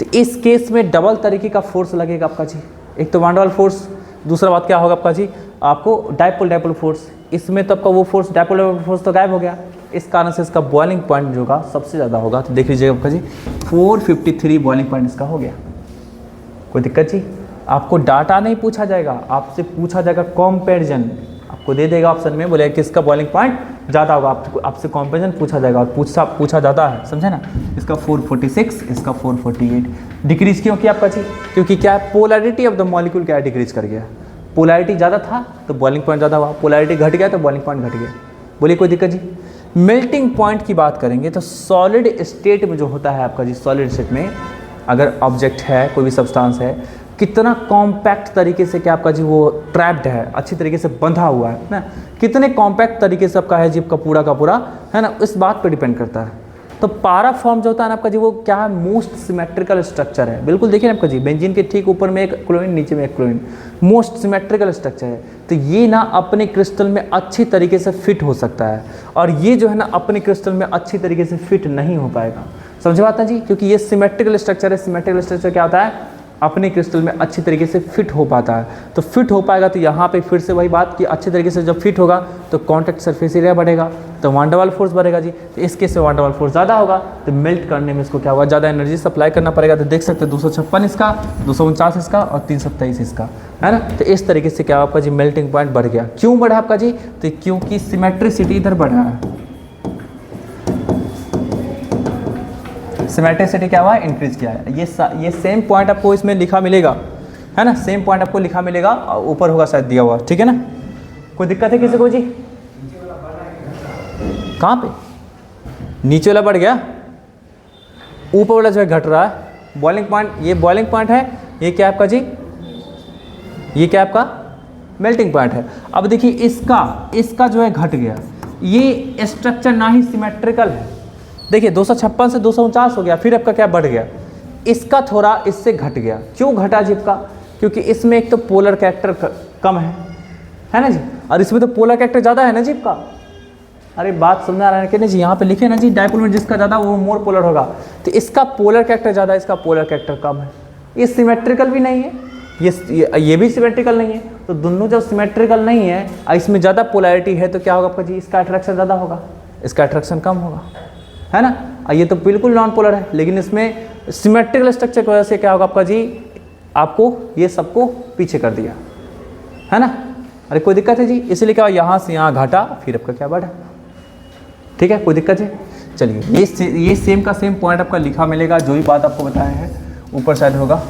तो इस केस में डबल तरीके का फोर्स लगेगा आपका जी, एक तो वान डेर वाल फोर्स, दूसरा बात क्या होगा आपका जी, आपको डायपोल डायपोल फोर्स। इसमें तो आपका वो फोर्स डायपोल डायपोल फोर्स तो गायब हो गया, इस कारण से इसका बॉइलिंग पॉइंट जो होगा सबसे ज़्यादा होगा। तो देख लीजिएगा आपका जी 453 बॉइलिंग पॉइंट इसका हो गया। कोई दिक्कत जी, आपको डाटा नहीं पूछा जाएगा, आपसे पूछा जाएगा कंपैरिजन, आपको दे देगा ऑप्शन में, बोले किसका बॉइलिंग पॉइंट ज़्यादा होगा, आपसे कंपैरिजन पूछा जाएगा और पूछा ज़्यादा है, समझे ना। इसका 446, इसका 448। डिक्रीज क्यों किया आपका जी, क्योंकि क्या है, पोलैरिटी ऑफ द मॉलिक्यूल क्या है, डिक्रीज कर गया। पोलैरिटी ज़्यादा था तो बॉइलिंग पॉइंट ज़्यादा हुआ, पोलैरिटी घट गया तो बॉइलिंग पॉइंट घट गया। बोलिए कोई दिक्कत जी। मेल्टिंग पॉइंट की बात करेंगे तो सॉलिड स्टेट में जो होता है आपका जी, सॉलिड स्टेट में अगर ऑब्जेक्ट है, कोई भी सब्सटेंस है, कितना कॉम्पैक्ट तरीके से क्या आपका जी वो ट्रैप्ड है, अच्छी तरीके से बंधा हुआ है ना, कितने कॉम्पैक्ट तरीके से आपका है जी का पूरा है ना, इस बात पर डिपेंड करता है। तो पारा फॉर्म जो होता है ना आपका जी, वो क्या है, मोस्ट सिमेट्रिकल स्ट्रक्चर है। बिल्कुल देखिए ना आपका जी, बेंजीन के ठीक ऊपर में एक क्लोरीन, नीचे में एक क्लोरीन, मोस्ट सिमेट्रिकल स्ट्रक्चर है। तो ये ना अपने क्रिस्टल में अच्छी तरीके से फिट हो सकता है, और ये जो है ना अपने क्रिस्टल में अच्छी तरीके से फिट नहीं हो पाएगा। समझ बात है जी, क्योंकि ये सिमेट्रिकल स्ट्रक्चर है। सिमेट्रिकल स्ट्रक्चर क्या होता है, अपने क्रिस्टल में अच्छी तरीके से फिट हो पाता है। तो फिट हो पाएगा तो यहाँ पे फिर से वही बात कि अच्छी तरीके से जब फिट होगा तो कॉन्टैक्ट सरफेस एरिया बढ़ेगा, तो वान डेर वाल फोर्स बढ़ेगा जी। तो इस केस में वान डेर वाल फोर्स ज़्यादा होगा, तो मेल्ट करने में इसको क्या होगा, ज़्यादा एनर्जी सप्लाई करना पड़ेगा। तो देख सकते हैं 256 इसका, 249 इसका और 327 इसका, है ना। तो इस तरीके से क्या आपका जी मेल्टिंग पॉइंट बढ़ गया। क्यों बढ़ा आपका जी, तो क्योंकि सिमेट्रिसिटी इधर बढ़ा है, सिमेट्रिसिटी क्या हुआ है, इंक्रीज किया है। ये सेम पॉइंट आपको इसमें लिखा मिलेगा, है ना, सेम पॉइंट आपको लिखा मिलेगा, ऊपर होगा शायद दिया हुआ, ठीक है ना। कोई दिक्कत है किसी को जी, कहाँ पे नीचे वाला बढ़ गया, ऊपर वाला जो है घट रहा है। बॉइलिंग पॉइंट, ये बॉइलिंग पॉइंट है, ये क्या आपका जी, ये क्या आपका मेल्टिंग पॉइंट है। अब देखिए इसका जो है घट गया, ये स्ट्रक्चर ना ही सिमेट्रिकल है। देखिए 256 से 249 हो गया, फिर आपका क्या बढ़ गया, इसका थोड़ा इससे घट गया। क्यों घटा जी आपका, क्योंकि इसमें एक तो पोलर कैरेक्टर कम है ना जी, और इसमें तो पोलर कैरेक्टर ज़्यादा है ना जी आपका। अरे बात समझा रहा है कि नहीं जी, यहाँ पे लिखे ना जी, डायपोल में जिसका ज़्यादा वो मोर पोलर होगा, तो इसका पोलर कैरेक्टर ज़्यादा, इसका पोलर कैरेक्टर कम है। ये सिमेट्रिकल भी नहीं है, ये भी सिमेट्रिकल नहीं है। तो दोनों जब सिमेट्रिकल नहीं है और इसमें ज़्यादा पोलैरिटी है, तो क्या होगा आपका जी, इसका अट्रैक्शन ज़्यादा होगा, इसका अट्रैक्शन कम होगा, है ना। ये तो बिल्कुल नॉन पोलर है, लेकिन इसमें सिमेट्रिकल स्ट्रक्चर की वजह से क्या होगा आपका जी, आपको ये सबको पीछे कर दिया, है ना। अरे कोई दिक्कत है जी, इसलिए क्या यहाँ से यहाँ घटा, फिर आपका क्या बढ़ा, ठीक है, कोई दिक्कत है। चलिए ये सेम का सेम पॉइंट आपका लिखा मिलेगा, जो भी बात आपको बताया है ऊपर साइड होगा,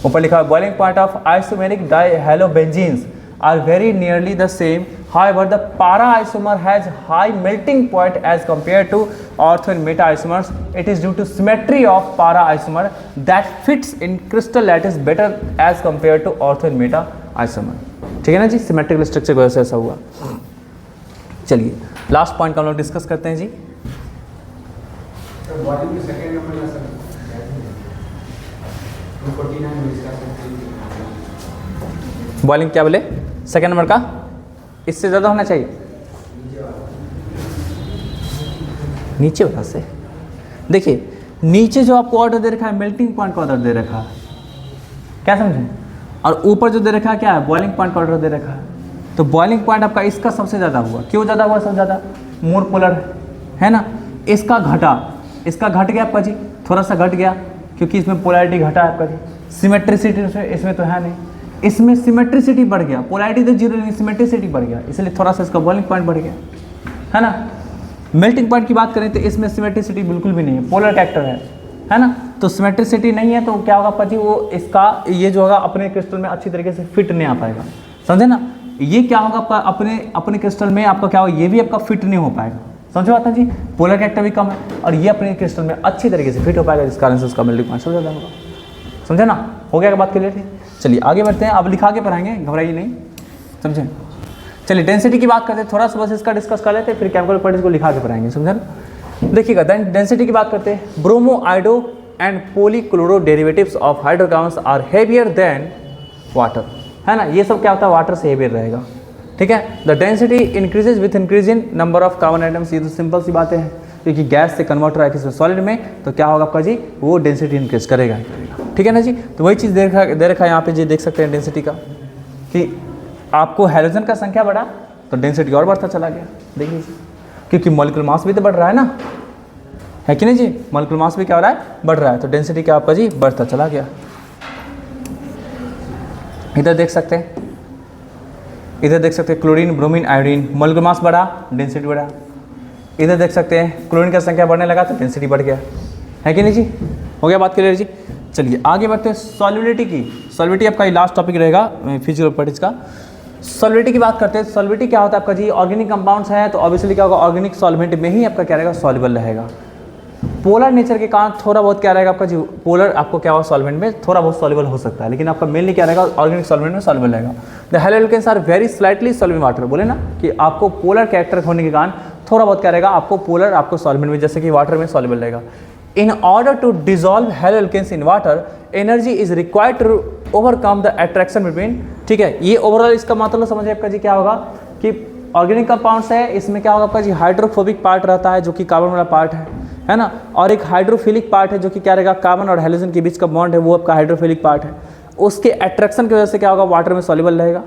ऊपर लिखा है boiling point of isomeric dihalobenzenes are very nearly the same. However, the para isomer has high melting point as compared to ortho and meta isomers. It is due to symmetry of para isomer that fits in crystal lattice better as compared to ortho and meta isomer. ठीक है ना जी, symmetrical structure की वजह से ऐसा हुआ। चलिए last point का हम लोग डिस्कस करते हैं जी। बॉइलिंग क्या बोले, सेकेंड नंबर का इससे ज़्यादा होना चाहिए, नीचे वाला से। देखिए नीचे जो आपको ऑर्डर दे रखा है, मेल्टिंग पॉइंट का ऑर्डर दे रखा है, क्या समझे, और ऊपर जो दे रखा है क्या है, बॉइलिंग पॉइंट का ऑर्डर दे रखा है। तो बॉइलिंग पॉइंट आपका इसका सबसे ज़्यादा हुआ। क्यों ज़्यादा हुआ, सबसे ज़्यादा मोर पोलर है ना। इसका घटा, इसका घट गया आपका जी, थोड़ा सा घट गया, क्योंकि इसमें पोलैरिटी घटा है आपका जी। सिमेट्रिसिटी इसमें तो है नहीं, इसमें सिमेट्रिसिटी बढ़ गया, पोलैरिटी तो जीरो नहीं, सिमेट्रिसिटी बढ़ गया, इसलिए थोड़ा सा इसका बॉइलिंग पॉइंट बढ़ गया, है ना। मेल्टिंग पॉइंट की बात करें तो इसमें सिमेट्रिसिटी बिल्कुल भी नहीं है, पोलर कैरेक्टर है ना। तो सिमेट्रिसिटी नहीं है तो क्या होगा आपका जी, वो इसका ये जो होगा अपने क्रिस्टल में अच्छी तरीके से फिट नहीं आ पाएगा, समझे ना। ये क्या होगा आपका अपने क्रिस्टल में आपका क्या होगा, ये भी आपका फिट नहीं हो पाएगा, समझो बात ना जी, पोलर कैरेक्टर भी कम है और ये अपने क्रिस्टल में अच्छी तरीके से फिट हो पाएगा, जिस कारण से उसका मेल्टिंग पॉइंट ज़्यादा होगा। समझे ना, हो गया बात क्लियर थी। चलिए आगे बढ़ते हैं, अब लिखा के पढ़ाएंगे, घबराइए नहीं, समझे। चलिए डेंसिटी की बात करते हैं, थोड़ा सा बस इसका डिस्कस कर लेते हैं, फिर केमिकल प्रॉपर्टीज को लिखा के पढ़ाएंगे, समझे ना। देखिएगा डेंसिटी की बात करते हैं, bromo iodo and polychloro derivatives of hydrocarbons are heavier than water, है ना। ये सब क्या होता है, वाटर से हेवियर रहेगा, ठीक है। The density increases with increase in number of carbon atoms, ये तो सिंपल सी बातें हैं, क्योंकि गैस से कन्वर्ट हो रहा है किसी सॉलिड में, तो क्या होगा आपका जी, वो डेंसिटी इंक्रीज करेगा, ठीक है ना जी। तो वही चीज़ दे रखा है यहाँ पे जी, देख सकते हैं डेंसिटी का, कि आपको हाइड्रोजन का संख्या बढ़ा तो डेंसिटी और बढ़ता चला गया, देखिए, क्योंकि मॉलिक्यूलर मास भी तो बढ़ रहा है ना, है कि नहीं जी, मॉलिक्यूलर मास भी क्या हो रहा है, बढ़ रहा है, तो डेंसिटी क्या आपका जी बढ़ता चला गया। इधर देख सकते हैं, इधर देख सकते हैं chlorine, bromine, iodine, molecular mass बढ़ा, डेंसिटी बढ़ा। इधर देख सकते हैं क्लोरीन का संख्या बढ़ने लगा तो डेंसिटी बढ़ गया, है कि नहीं जी, हो गया बात क्लियर जी। चलिए आगे बढ़ते हैं सॉल्युबिलिटी की। सॉल्युबिलिटी आपका लास्ट टॉपिक रहेगा फिजिकल प्रॉपर्टीज का। सॉल्युबिलिटी की बात करते हैं, सॉल्युबिलिटी क्या होता है आपका जी, ऑर्गेनिक कंपाउंड्स हैं तो ऑब्वियसली क्या होगा, ऑर्गेनिक सॉल्वेंट में ही आपका क्या रहेगा, सॉल्युबल रहेगा। पोलर नेचर के कारण थोड़ा बहुत क्या रहेगा आपका जी, पोलर आपको क्या होगा, सॉल्वेंट में थोड़ा बहुत सॉल्युबल हो सकता है, लेकिन आपका मेनली क्या रहेगा, ऑर्गेनिक सॉल्वेंट में सॉल्युबल रहेगा। The haloalkanes are very slightly soluble water, बोले ना कि आपको पोलर कैरेक्टर होने के कारण थोड़ा बहुत क्या रहेगा, आपको पोलर आपको सॉल्वेंट में, जैसे कि वाटर में सॉल्युबल रहेगा। In order to dissolve haloalkanes in water, energy is required to overcome the attraction between, ठीक है। ये ओवरऑल इसका मतलब समझिए आपका जी क्या होगा, कि ऑर्गेनिक कंपाउंड्स है, इसमें क्या होगा आपका जी, हाइड्रोफोबिक पार्ट रहता है जो कि कार्बन वाला पार्ट है ना, और एक हाइड्रोफिलिक पार्ट है जो कि क्या रहेगा, कार्बन और हाइड्रोजन के बीच का बॉन्ड है, वो आपका हाइड्रोफिलिक पार्ट है। उसके अट्रैक्शन की वजह से क्या होगा, वाटर में सॉल्युबल रहेगा,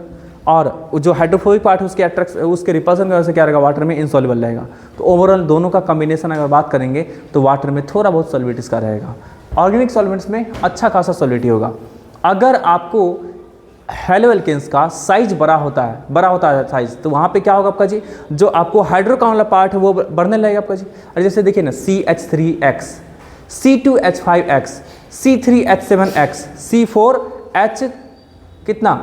और जो हाइड्रोफोबिक पार्ट है उसके रिपल्सन की वजह से क्या रहेगा, वाटर में इनसॉल्युबल रहेगा। तो ओवरऑल दोनों का कॉम्बिनेशन अगर बात करेंगे तो वाटर में थोड़ा बहुत सॉल्युबिलिटी इसका रहेगा। ऑर्गेनिक सॉल्वेंट्स में अच्छा खासा सॉल्युबिलिटी होगा। अगर आपको हेलो एल्केन्स का साइज बड़ा होता है साइज, तो वहाँ पे क्या होगा आपका जी, जो आपको हाइड्रोकार्बन वाला पार्ट है वो बढ़ने लगेगा आपका जी। और जैसे देखिए ना, CH3X, C2H5X, C3H7X, C4H कितना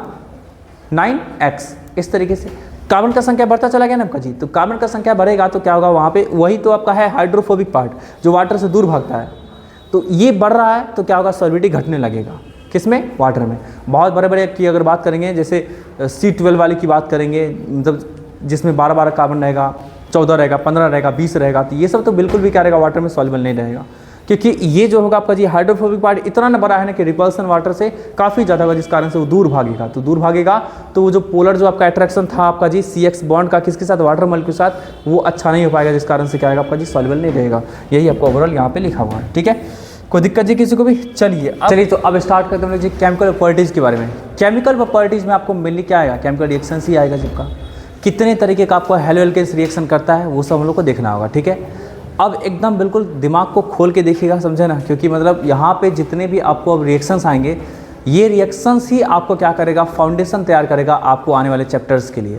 9X, इस तरीके से कार्बन का संख्या बढ़ता चला गया ना आपका जी। तो कार्बन का संख्या बढ़ेगा तो क्या होगा, वहाँ पे वही तो आपका है हाइड्रोफोबिक पार्ट जो वाटर से दूर भागता है, तो ये बढ़ रहा है तो क्या होगा, सॉल्युबिलिटी घटने लगेगा, किसमें, वाटर में। बहुत बड़े बड़े की अगर बात करेंगे, जैसे C12 वाले की बात करेंगे, मतलब जिसमें 12 कार्बन रहेगा, 14 रहेगा, 15 रहेगा, 20 रहेगा, तो ये सब तो बिल्कुल भी क्या रहेगा, वाटर में सॉल्युबल नहीं रहेगा, क्योंकि ये जो होगा आपका जी हाइड्रोफोबिक पार्ट इतना ना बड़ा है ना कि रिपल्सन वाटर से काफ़ी ज़्यादा होगा, जिस कारण से वो दूर भागेगा। तो दूर भागेगा तो वो जो पोलर जो आपका अट्रैक्शन था आपका जी CX बॉन्ड का किसके साथ, वाटर मॉलिक्यूल के साथ, वो अच्छा नहीं हो पाएगा, जिस कारण से क्या आएगा आपका जी, सॉल्युबल नहीं रहेगा। यही आपको ओवरऑल यहाँ पे लिखा हुआ है, ठीक है। कोई दिक्कत जी किसी को भी। चलिए तो अब स्टार्ट करते हैं जी केमिकल प्रॉपर्टीज़ के बारे में। केमिकल प्रॉपर्टीज़ में आपको मेनली क्या आएगा, केमिकल रिएक्शन ही आएगा, जिसका कितने तरीके का आपको हेलो एल्केन्स रिएक्शन करता है वो सब हम लोग को देखना होगा, ठीक है। अब एकदम बिल्कुल दिमाग को खोल के देखिएगा, समझे ना, क्योंकि मतलब यहाँ पे जितने भी आपको अब रिएक्शंस आएंगे, ये रिएक्शंस ही आपको क्या करेगा, फाउंडेशन तैयार करेगा आपको आने वाले चैप्टर्स के लिए।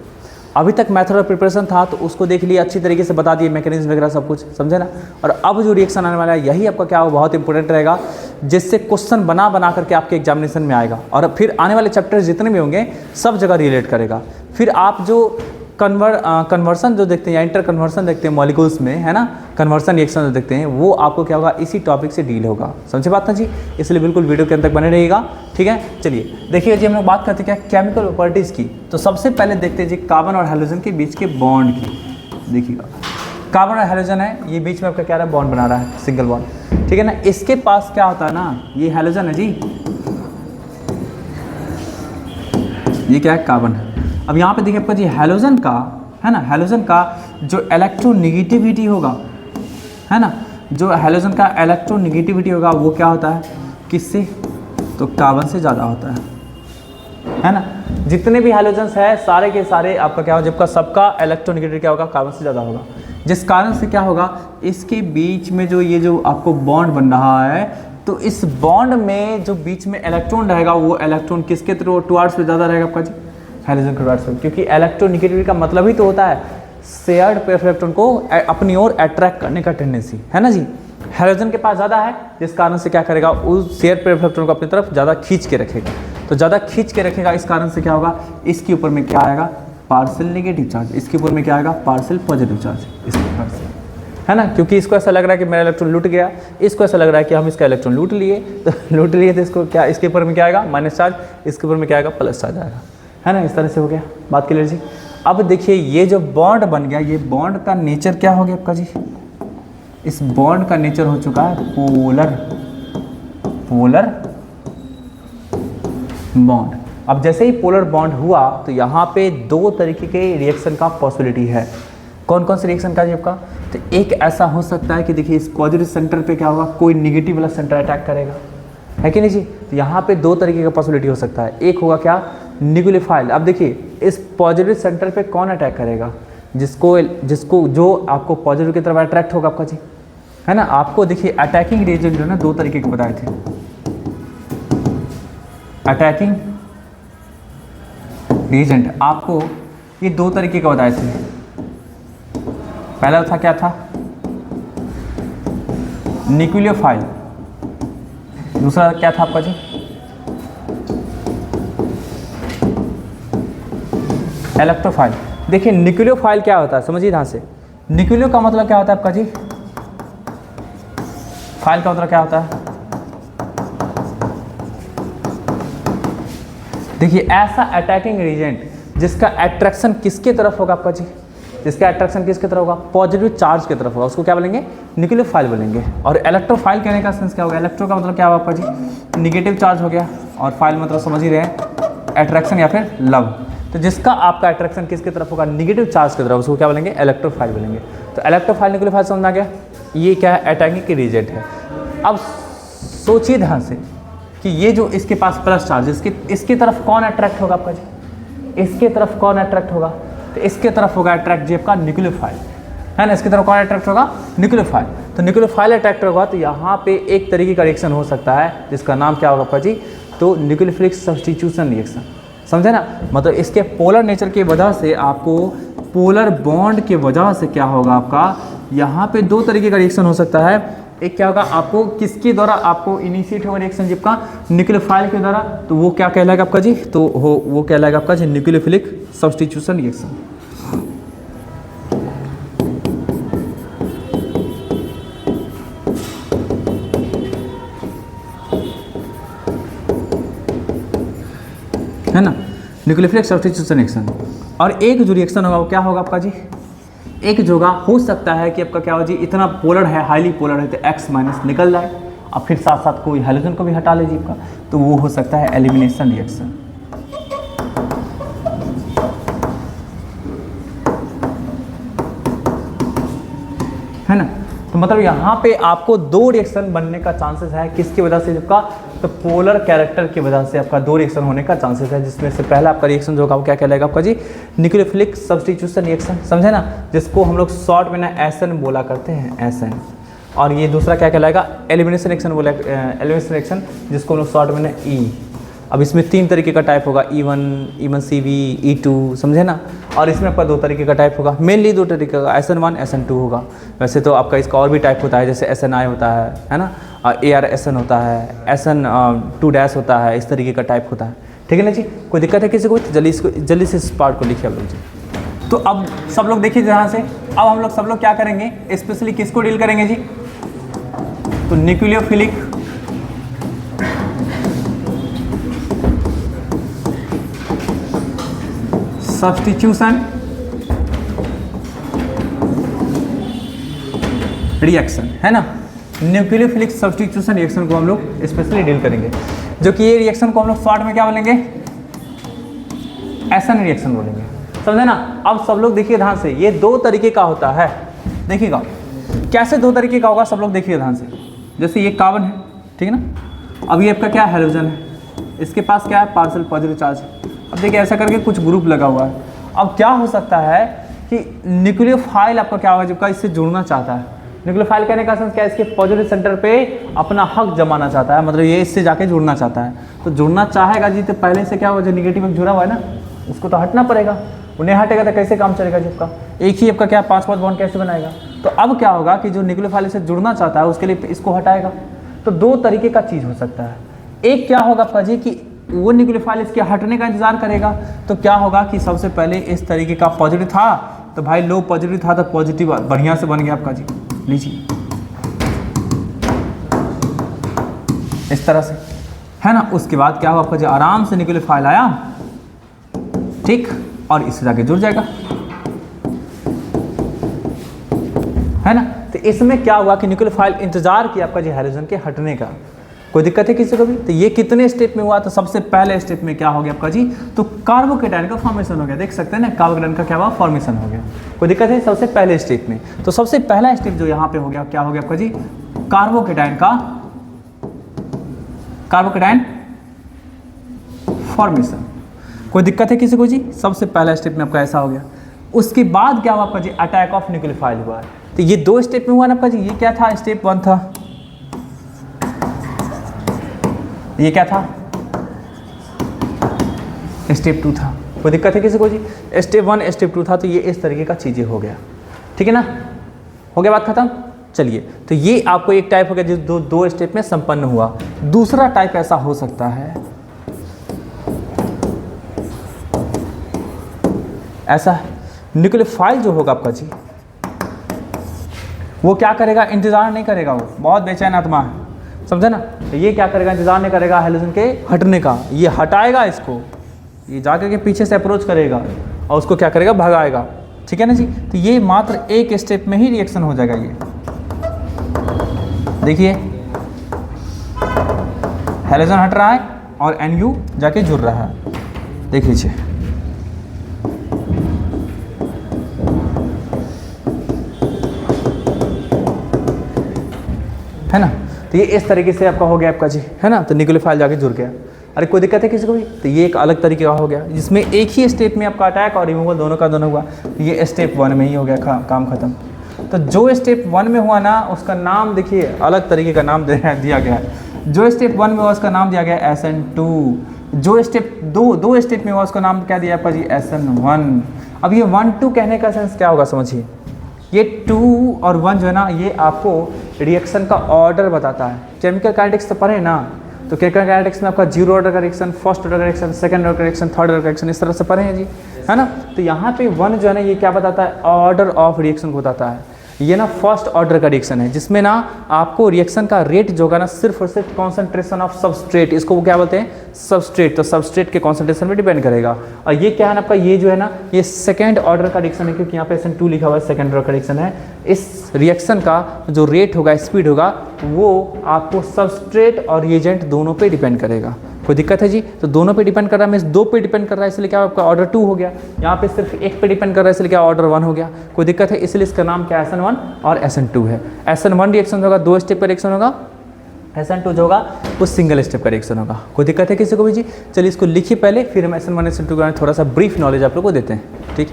अभी तक मेथड ऑफ प्रिपरेशन था तो उसको देख लिए, अच्छी तरीके से बता दिए मैकेनिज्म वगैरह सब कुछ, समझे ना। और अब जो रिएक्शन आने वाला है यही आपका क्या हो, बहुत इंपॉर्टेंट रहेगा, जिससे क्वेश्चन बना करके आपके एग्जामिनेशन में आएगा, और फिर आने वाले चैप्टर्स जितने भी होंगे सब जगह रिलेट करेगा। फिर आप जो कन्वर्सन जो देखते हैं या इंटर कन्वर्सन देखते हैं मॉलिक्यूल्स में, है ना, कन्वर्सन रिएक्शन जो देखते हैं, वो आपको क्या होगा, इसी टॉपिक से डील होगा, समझे बात ना जी। इसलिए बिल्कुल वीडियो के अंत तक बने रहिएगा, ठीक है। चलिए देखिए जी, हम लोग बात करते हैं क्या, केमिकल प्रॉपर्टीज़ की। तो सबसे पहले देखते हैं जी कार्बन और हाइड्रोजन के बीच के बॉन्ड की। देखिएगा कार्बन और हाइड्रोजन है, ये बीच में आपका क्या रहा है, बॉन्ड बना रहा है, सिंगल बॉन्ड, ठीक है ना। इसके पास क्या होता है ना, ये हाइड्रोजन है जी, ये क्या है, कार्बन है। अब यहाँ पे देखिए आपका जी हाइड्रोजन का, है ना, हाइड्रोजन का जो इलेक्ट्रोनेगेटिविटी होगा, है ना, जो हाइड्रोजन का इलेक्ट्रोनेगेटिविटी होगा वो क्या होता है, किससे, तो कार्बन से ज़्यादा होता है ना। जितने भी हाइड्रोजन्स है सारे के सारे आपका क्या होगा, जबका सबका इलेक्ट्रोनेगेटिविटी क्या होगा, कार्बन से ज़्यादा होगा, जिस कारण से क्या होगा, इसके बीच में जो ये जो आपको बॉन्ड बन रहा है, तो इस बॉन्ड में जो बीच में इलेक्ट्रॉन रहेगा, वो इलेक्ट्रॉन किसके टुवार्ड्स पे ज़्यादा रहेगा आपका जी, हाइड्रोजन के टुवार्ड्स पे, क्योंकि इलेक्ट्रोनेगेटिविटी का मतलब ही तो होता है शेयर्ड पेयर इलेक्ट्रॉन को अपनी ओर अट्रैक्ट करने का टेंडेंसी, है ना जी। हाइड्रोजन के पास ज़्यादा है, जिस कारण से क्या करेगा, उस शेयर पेयर इलेक्ट्रॉन को अपनी तरफ ज़्यादा खींच के रखेगा। तो ज़्यादा खींच के रखेगा, इस कारण से क्या होगा, इसके ऊपर में क्या आएगा, पार्शियल नेगेटिव चार्ज, इसके ऊपर में क्या आएगा, पार्शियल पॉजिटिव चार्ज, इस प्रकार से। है ना, क्योंकि इसको ऐसा लग रहा है कि मेरा इलेक्ट्रॉन लूट गया, इसको ऐसा लग रहा है कि हम इसका इलेक्ट्रॉन लूट लिए, तो लूट लिए तो इसको क्या, इसके ऊपर में क्या आएगा माइनस चार्ज, इसके ऊपर में क्या आएगा प्लस चार्ज आएगा, है ना। इस तरह से हो गया, बात क्लियर जी। अब देखिए ये जो बॉन्ड बन गया, ये बॉन्ड का नेचर क्या हो गया आपका जी, इस बॉन्ड का नेचर हो चुका है पोलर, पोलर बॉन्ड। अब जैसे ही पोलर बॉन्ड हुआ तो यहाँ पे दो तरीके के रिएक्शन का पॉसिबिलिटी है। कौन कौन से रिएक्शन का जी आपका, तो एक ऐसा हो सकता है कि देखिए इस पॉजिटिव सेंटर पे क्या होगा, कोई निगेटिव वाला सेंटर अटैक करेगा, है कि नहीं जी। तो यहाँ पे दो तरीके का पॉसिबिलिटी हो सकता है, एक होगा क्या न्यूक्लियोफाइल। अब देखिए इस पॉजिटिव सेंटर पे कौन अटैक करेगा, जिसको जो आपको पॉजिटिव की तरफ अट्रैक्ट होगा आपका जी, है ना। आपको देखिए अटैकिंग रिएजेंट जो है ना दो तरीके के बताए थे, अटैकिंग रिएजेंट आपको ये दो तरीके का बताए थे। पहला था क्या था, न्यूक्लियोफाइल, दूसरा क्या था आपका जी इलेक्ट्रोफाइल। देखिए न्यूक्लियोफाइल क्या होता है, समझिए ध्यान से। न्यूक्लियो का मतलब क्या होता है आपका जी, फाइल का मतलब क्या होता है, देखिए ऐसा अटैकिंग एजेंट जिसका अट्रैक्शन किसके तरफ होगा आपका जी, जिसका अट्रैक्शन किसके तरफ होगा, पॉजिटिव चार्ज की तरफ होगा, उसको क्या बोलेंगे न्यूक्लियोफाइल बोलेंगे। और इलेक्ट्रोफाइल कहने का सेंस क्या होगा, इलेक्ट्रो का मतलब क्या होगा आपका जी निगेटिव चार्ज हो गया, और फाइल मतलब समझ ही रहे हैं अट्रैक्शन या फिर लव। तो जिसका आपका अट्रैक्शन किसकी तरफ होगा, निगेटिव चार्ज की तरफ, उसको क्या बोलेंगे इलेक्ट्रोफाइल बोलेंगे। तो इलेक्ट्रोफाइल न्यूक्लियोफाइल समझ में आ गया, ये क्या है अटैकिंग की रिएजेंट है। अब सोचिए ध्यान से कि ये जो इसके पास प्लस चार्ज, इसकी तरफ कौन अट्रैक्ट होगा आपका जी, इसके तरफ कौन अट्रैक्ट होगा, तो इसके तरफ होगा अट्रैक्ट जी आपका न्यूक्लियोफाइल, है ना। इसकी तरफ कौन अट्रैक्ट होगा, न्यूक्लियोफाइल। तो न्यूक्लियोफाइल अट्रैक्ट होगा तो यहाँ पे एक तरीके का रिएक्शन हो सकता है जिसका नाम क्या होगा आपका जी, तो न्यूक्लियोफिलिक सब्स्टिट्यूशन रिएक्शन, समझे ना। मतलब इसके पोलर नेचर की वजह से आपको पोलर बॉन्ड के वजह से क्या होगा आपका, यहाँ पे दो तरीके का रिएक्शन हो सकता है। एक क्या होगा, आपको किसके द्वारा आपको इनिशिएट होगा रिएक्शन जिसका न्यूक्लियोफाइल के द्वारा, तो वो क्या कहलाएगा आपका जी, तो वो कहलाएगा आपका जी न्यूक्लियोफिलिक सब्स्टिट्यूशन रिएक्शन। है ना, न्यूक्लियोफिलिक सब्स्टिट्यूशन रिएक्शन। और एक जो रिएक्शन होगा वो क्या होगा आपका जी, एक जोगा हो सकता है कि आपका क्या हो जी, इतना पोलर है, हाईली पोलर है, तो X माइनस निकल जाए और फिर साथ साथ कोई हाइड्रोजन को भी हटा लीजिए आपका, तो वो हो सकता है एलिमिनेशन रिएक्शन, है ना। तो मतलब यहाँ पे आपको दो रिएक्शन बनने का चांसेस है, किसकी वजह से आपका, तो पोलर कैरेक्टर की वजह से आपका दो रिएक्शन होने का चांसेस है, जिसमें से पहला आपका रिएक्शन जो होगा वो क्या कहलाएगा आपका जी, न्यूक्लियोफिलिक सब्स्टिट्यूशन रिएक्शन, समझे ना, जिसको हम लोग शॉर्ट में ना SN बोला करते हैं, SN। और ये दूसरा क्या कहलाएगा, एलिमिनेशन रिएक्शन बोला, एलिमिनेशन रिएक्शन जिसको हम लोग शॉर्ट में ना E। अब इसमें तीन तरीके का टाइप होगा, E1, E1CV, E2, समझे ना। और इसमें आपका दो तरीके का टाइप होगा, मेनली दो तरीके का, SN1, SN2 होगा। वैसे तो आपका इसका और भी टाइप होता है, जैसे SNI होता है ना, ARSN होता है, SN2- होता है, इस तरीके का टाइप होता है, ठीक है ना जी। कोई दिक्कत है किसी को, तो जल्दी से इस पार्ट को लिखिए आप लोग जी। तो अब सब लोग देखिए ध्यान से, अब हम लोग सब लोग क्या करेंगे, स्पेशली किसको डील करेंगे जी, तो न्यूक्लियोफिलिक सब्स्टिट्यूशन रिएक्शन, है ना। न्यूक्लियोफिलिक सब्स्टिट्यूशन रिएक्शन को हम लोग स्पेशली डील करेंगे, जो कि ये रिएक्शन को हम लोग शॉर्ट में क्या बोलेंगे, SN रिएक्शन बोलेंगे, समझे ना। अब सब लोग देखिए ध्यान से, ये दो तरीके का होता है, देखिएगा कैसे दो तरीके का होगा, सब लोग देखिए ध्यान से। जैसे ये कार्बन है, ठीक है ना, अब ये आपका क्या हाइड्रोजन है, इसके पास क्या है पार्शियल पॉजिटिव चार्ज। अब देखिए ऐसा करके कुछ ग्रुप लगा हुआ है। अब क्या हो सकता है कि न्यूक्लियोफाइल आपका क्या होगा, जबकि इससे जुड़ना चाहता है। न्यूक्लियोफाइल कहने का सेंस क्या है, इसके पॉजिटिव सेंटर पे अपना हक जमाना चाहता है, मतलब ये इससे जाके जुड़ना चाहता है। तो जुड़ना चाहेगा जी, तो पहले से क्या होगा, जो निगेटिव में जुड़ा हुआ है ना, उसको तो हटना पड़ेगा, उन्हें हटेगा तो कैसे काम चलेगा जी आपका, एक ही आपका क्या 5-5 बॉन्ड कैसे बनाएगा। तो अब क्या होगा कि जो न्यूक्लियोफाइल से जुड़ना चाहता है उसके लिए इसको हटाएगा। तो दो तरीके का चीज़ हो सकता है, एक क्या होगा आपका जी कि वो न्यूक्लियोफाइल इसके हटने का इंतजार करेगा, तो क्या होगा कि सबसे पहले इस तरीके का पॉजिटिव था, तो भाई लो पॉजिटिव था तो पॉजिटिव बढ़िया से बन गया आपका जी, लीजिए इस तरह से, है ना। उसके बाद क्या हुआ आपका जो आराम से न्यूक्लियोफाइल आया, ठीक, और इससे जाके जुड़ जाएगा, है ना। तो इसमें क्या हुआ कि न्यूक्लियोफाइल इंतजार किया आपका जो हैलोजन के हटने का। कोई दिक्कत है किसी को भी? तो ये कितने स्टेप में हुआ? तो सबसे पहले स्टेप में क्या हो गया आपका जी, तो कार्बोकेटायन का फॉर्मेशन हो गया। देख सकते हैं ना, कार्बोकेटायन का क्या हुआ, फॉर्मेशन हो गया। कोई दिक्कत है? सबसे पहले स्टेप में, तो सबसे पहला स्टेप जो यहाँ पे हो गया, क्या हो गया आपका जी, कार्बोकेटायन का कार्बोकेटायन फॉर्मेशन। कोई दिक्कत है किसी को जी? सबसे पहला स्टेप में आपका ऐसा हो गया। उसके बाद क्या हुआ आपका जी, अटैक ऑफ न्यूक्लियोफाइल हुआ। तो ये 2 स्टेप में हुआ ना आपका जी। ये क्या था, स्टेप 1 था, ये क्या था, स्टेप 2 था। कोई दिक्कत है किसी को जी? स्टेप 1 स्टेप 2 था, तो ये इस तरीके का चीज़ें हो गया, ठीक है ना। हो गया बात खत्म। चलिए, तो ये आपको एक टाइप हो गया जो 2 स्टेप में संपन्न हुआ। दूसरा टाइप ऐसा हो सकता है, ऐसा न्यूक्लियोफाइल जो होगा आपका जी, वो क्या करेगा, इंतजार नहीं करेगा, वो बहुत बेचैन आत्मा है, समझे ना। तो ये क्या करेगा, इंतजार नहीं करेगा हैलोजन के हटने का, ये हटाएगा इसको, ये जाकर के पीछे से अप्रोच करेगा और उसको क्या करेगा, भगाएगा, ठीक है ना जी। तो ये मात्र एक स्टेप में ही रिएक्शन हो जाएगा। ये देखिए हैलोजन हट रहा है और NU जाके जुड़ रहा है, देख लीजिए, है ना। तो ये इस तरीके से आपका हो गया आपका जी, है ना। तो न्यूक्लियोफाइल जाके जुड़ गया। अरे कोई दिक्कत है किसी को भी? तो ये एक अलग तरीके का हो गया, जिसमें एक ही स्टेप में आपका अटैक और रिमूवल दोनों का दोनों हुआ। ये स्टेप 1 में ही हो गया, काम खत्म। तो जो स्टेप 1 में हुआ ना, उसका नाम देखिए अलग तरीके का नाम दिया गया है। जो स्टेप 1 में हुआ उसका नाम दिया गया SN2। जो स्टेप दो स्टेप में हुआ उसका नाम क्या दिया आपका जी, SN1। अब ये 1 2 कहने का सेंस क्या होगा समझिए, ये 2 और 1 जो है ना, ये आपको रिएक्शन का ऑर्डर बताता है। केमिकल काइनेटिक्स तो पढ़े ना, तो केमिकल काइनेटिक्स में आपका 0 ऑर्डर का रिएक्शन, फर्स्ट ऑर्डर का रिएक्शन, सेकंड ऑर्डर का रिएक्शन, थर्ड ऑर्डर का रिएक्शन, इस तरह से पढ़े हैं जी, है ना। तो यहाँ पे 1 जो है ना, ये क्या बताता है, ऑर्डर ऑफ रिएक्शन को बताता है। ये ना फर्स्ट ऑर्डर का रिएक्शन है, जिसमें ना आपको रिएक्शन का रेट जो होगा ना, सिर्फ और सिर्फ कॉन्सेंट्रेशन ऑफ सबस्ट्रेट, इसको वो क्या बोलते हैं, सबस्ट्रेट। तो सबस्ट्रेट के कॉन्सेंट्रेशन पे डिपेंड करेगा। और ये क्या है ना आपका, ये जो है ना, ये सेकंड ऑर्डर का रिएक्शन है, क्योंकि यहाँ पे SN2 लिखा हुआ है, सेकंड ऑर्डर का रिएक्शन है। इस रिएक्शन का जो रेट होगा, स्पीड होगा, वो आपको सबस्ट्रेट और रिएजेंट दोनों पे डिपेंड करेगा। कोई दिक्कत है जी? तो दोनों पे डिपेंड कर रहा है, मीन्स 2 पे डिपेंड कर रहा है, इसलिए क्या आपका ऑर्डर 2 हो गया। यहाँ पे सिर्फ 1 पे डिपेंड कर रहा है, इसलिए क्या ऑर्डर 1 हो गया। कोई दिक्कत है? इसलिए इसका नाम क्या SN1 और SN2 है। SN1 रिएक्शन होगा 2 स्टेप का रिएक्शन होगा, SN2 जो होगा वो सिंगल स्टेप का रिएक्शन होगा। कोई दिक्कत है किसी को भी जी? चलिए इसको लिखिए पहले, फिर हम SN1 SN2 के बारे में थोड़ा सा ब्रीफ नॉलेज आप लोग को देते हैं, ठीक।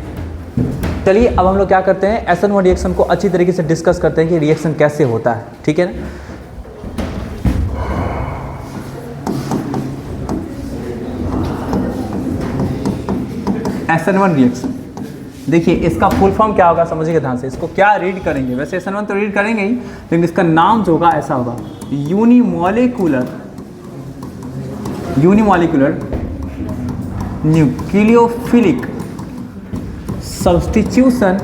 चलिए अब हम लोग क्या करते हैं, SN1 रिएक्शन को अच्छी तरीके से डिस्कस करते हैं कि रिएक्शन कैसे होता है, ठीक है ना। SN1 रिएक्शन, देखिए इसका फुल फॉर्म क्या होगा, समझिएगा ध्यान से। इसको क्या रीड करेंगे, वैसे SN1 तो रीड करेंगे ही, लेकिन इसका नाम जो होगा ऐसा होगा, यूनिमॉलिक्यूलर न्यूक्लियोफिलिक सब्स्टिट्यूशन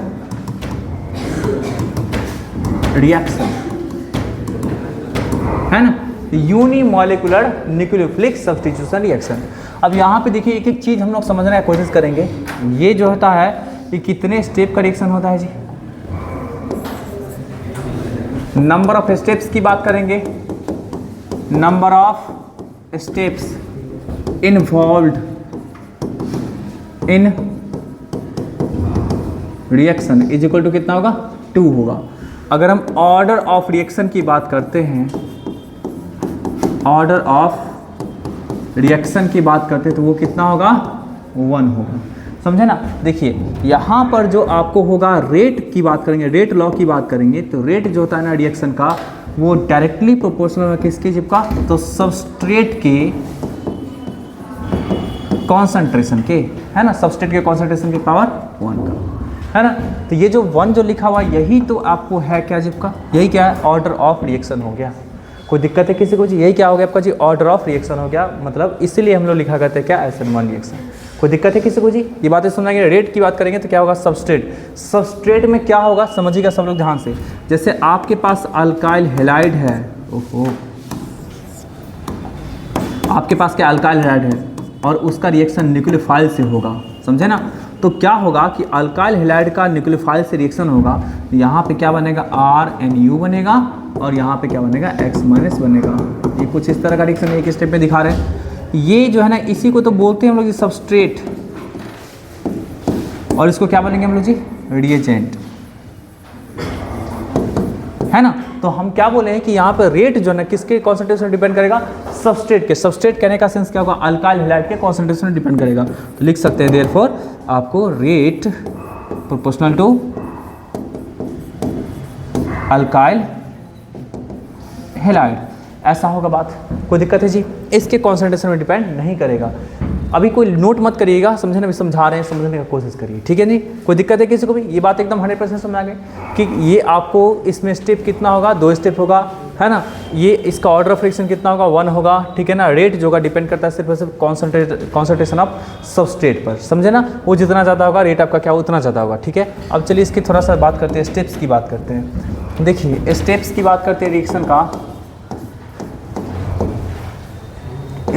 रिएक्शन, है ना। Unimolecular nucleophilic substitution reaction. अब यहाँ पे देखिए एक एक चीज़ हम लोग समझने की कोशिश करेंगे। ये जो होता है, ये कितने स्टेप का रिएक्शन होता है जी, नंबर ऑफ स्टेप्स की बात करेंगे, number of steps involved in reaction is equal to कितना होगा, 2 होगा। अगर हम ऑर्डर ऑफ रिएक्शन की बात करते हैं, ऑर्डर ऑफ रिएक्शन की बात करते हैं, तो वो कितना होगा, 1 होगा, समझे ना। देखिए यहाँ पर जो आपको होगा, रेट की बात करेंगे, रेट लॉ की बात करेंगे, तो रेट जो होता है ना रिएक्शन का, वो डायरेक्टली प्रोपोर्शनल है किसके, चिपका, तो सबस्ट्रेट के कॉन्सेंट्रेशन के, है ना, सबस्ट्रेट के कॉन्सेंट्रेशन के पावर 1 का, है ना। तो ये जो 1 जो लिखा हुआ, यही तो आपको है क्या चिपका, यही क्या है, ऑर्डर ऑफ रिएक्शन हो गया। कोई दिक्कत है किसी को जी? यही क्या हो गया आपका जी, ऑर्डर ऑफ रिएक्शन हो गया। मतलब इसीलिए हम लोग लिखा करते हैं क्या, SN1 रिएक्शन। कोई दिक्कत है किसी को जी? ये बातें सुनाएंगे। रेट की बात करेंगे तो क्या होगा? सबस्ट्रेट। सबस्ट्रेट में क्या होगा समझिएगा सब लोग ध्यान से। जैसे आपके पास अल्काइल हैलाइड है, ओहो, आपके पास क्या अल्काइल हैलाइड है और उसका रिएक्शन न्यूक्लियोफाइल से होगा, समझे ना? तो क्या होगा कि अल्काइल हैलाइड का न्यूक्लियोफाइल से रिएक्शन होगा, यहाँ पे क्या बनेगा? RNU बनेगा और यहाँ पे क्या बनेगा? X- बनेगा। ये कुछ इस तरह का रिएक्शन एक स्टेप में दिखा रहे हैं। ये जो है ना, इसी को तो बोलते हैं हम लोग सबस्ट्रेट, और इसको क्या बोलेंगे हम लोग जी? रिएजेंट, है ना? तो हम क्या बोले हैं कि यहाँ पर रेट जो है ना किसके कॉन्सेंट्रेशन डिपेंड करेगा? सबस्ट्रेट के। सबस्ट्रेट कहने का सेंस क्या होगा? अल्काइल हैलाइड के कॉन्सेंट्रेशन डिपेंड करेगा। तो लिख सकते हैं देयरफॉर आपको rate proportional to alkyl halide, ऐसा होगा बात। कोई दिक्कत है जी? इसके कॉन्सेंट्रेशन में डिपेंड नहीं करेगा। अभी कोई नोट मत करिएगा, समझने में समझा रहे हैं, समझने की कोशिश करिए, ठीक है जी? कोई दिक्कत है किसी को भी? ये बात एकदम 100% समझ आ गई कि ये आपको इसमें स्टेप कितना होगा? 2 स्टेप होगा, है ना? ये इसका ऑर्डर ऑफ रिएक्शन कितना होगा? 1 होगा, ठीक है ना? रेट जो होगा डिपेंड करता है सिर्फ और सिर्फ कॉन्सेंट्रेशन ऑफ सबस्ट्रेट पर, समझे ना? वो जितना ज़्यादा होगा रेट आपका क्या उतना ज़्यादा होगा, ठीक है? अब चलिए इसकी थोड़ा सा बात करते हैं, स्टेप्स की बात करते हैं। देखिए स्टेप्स की बात करते हैं रिएक्शन का।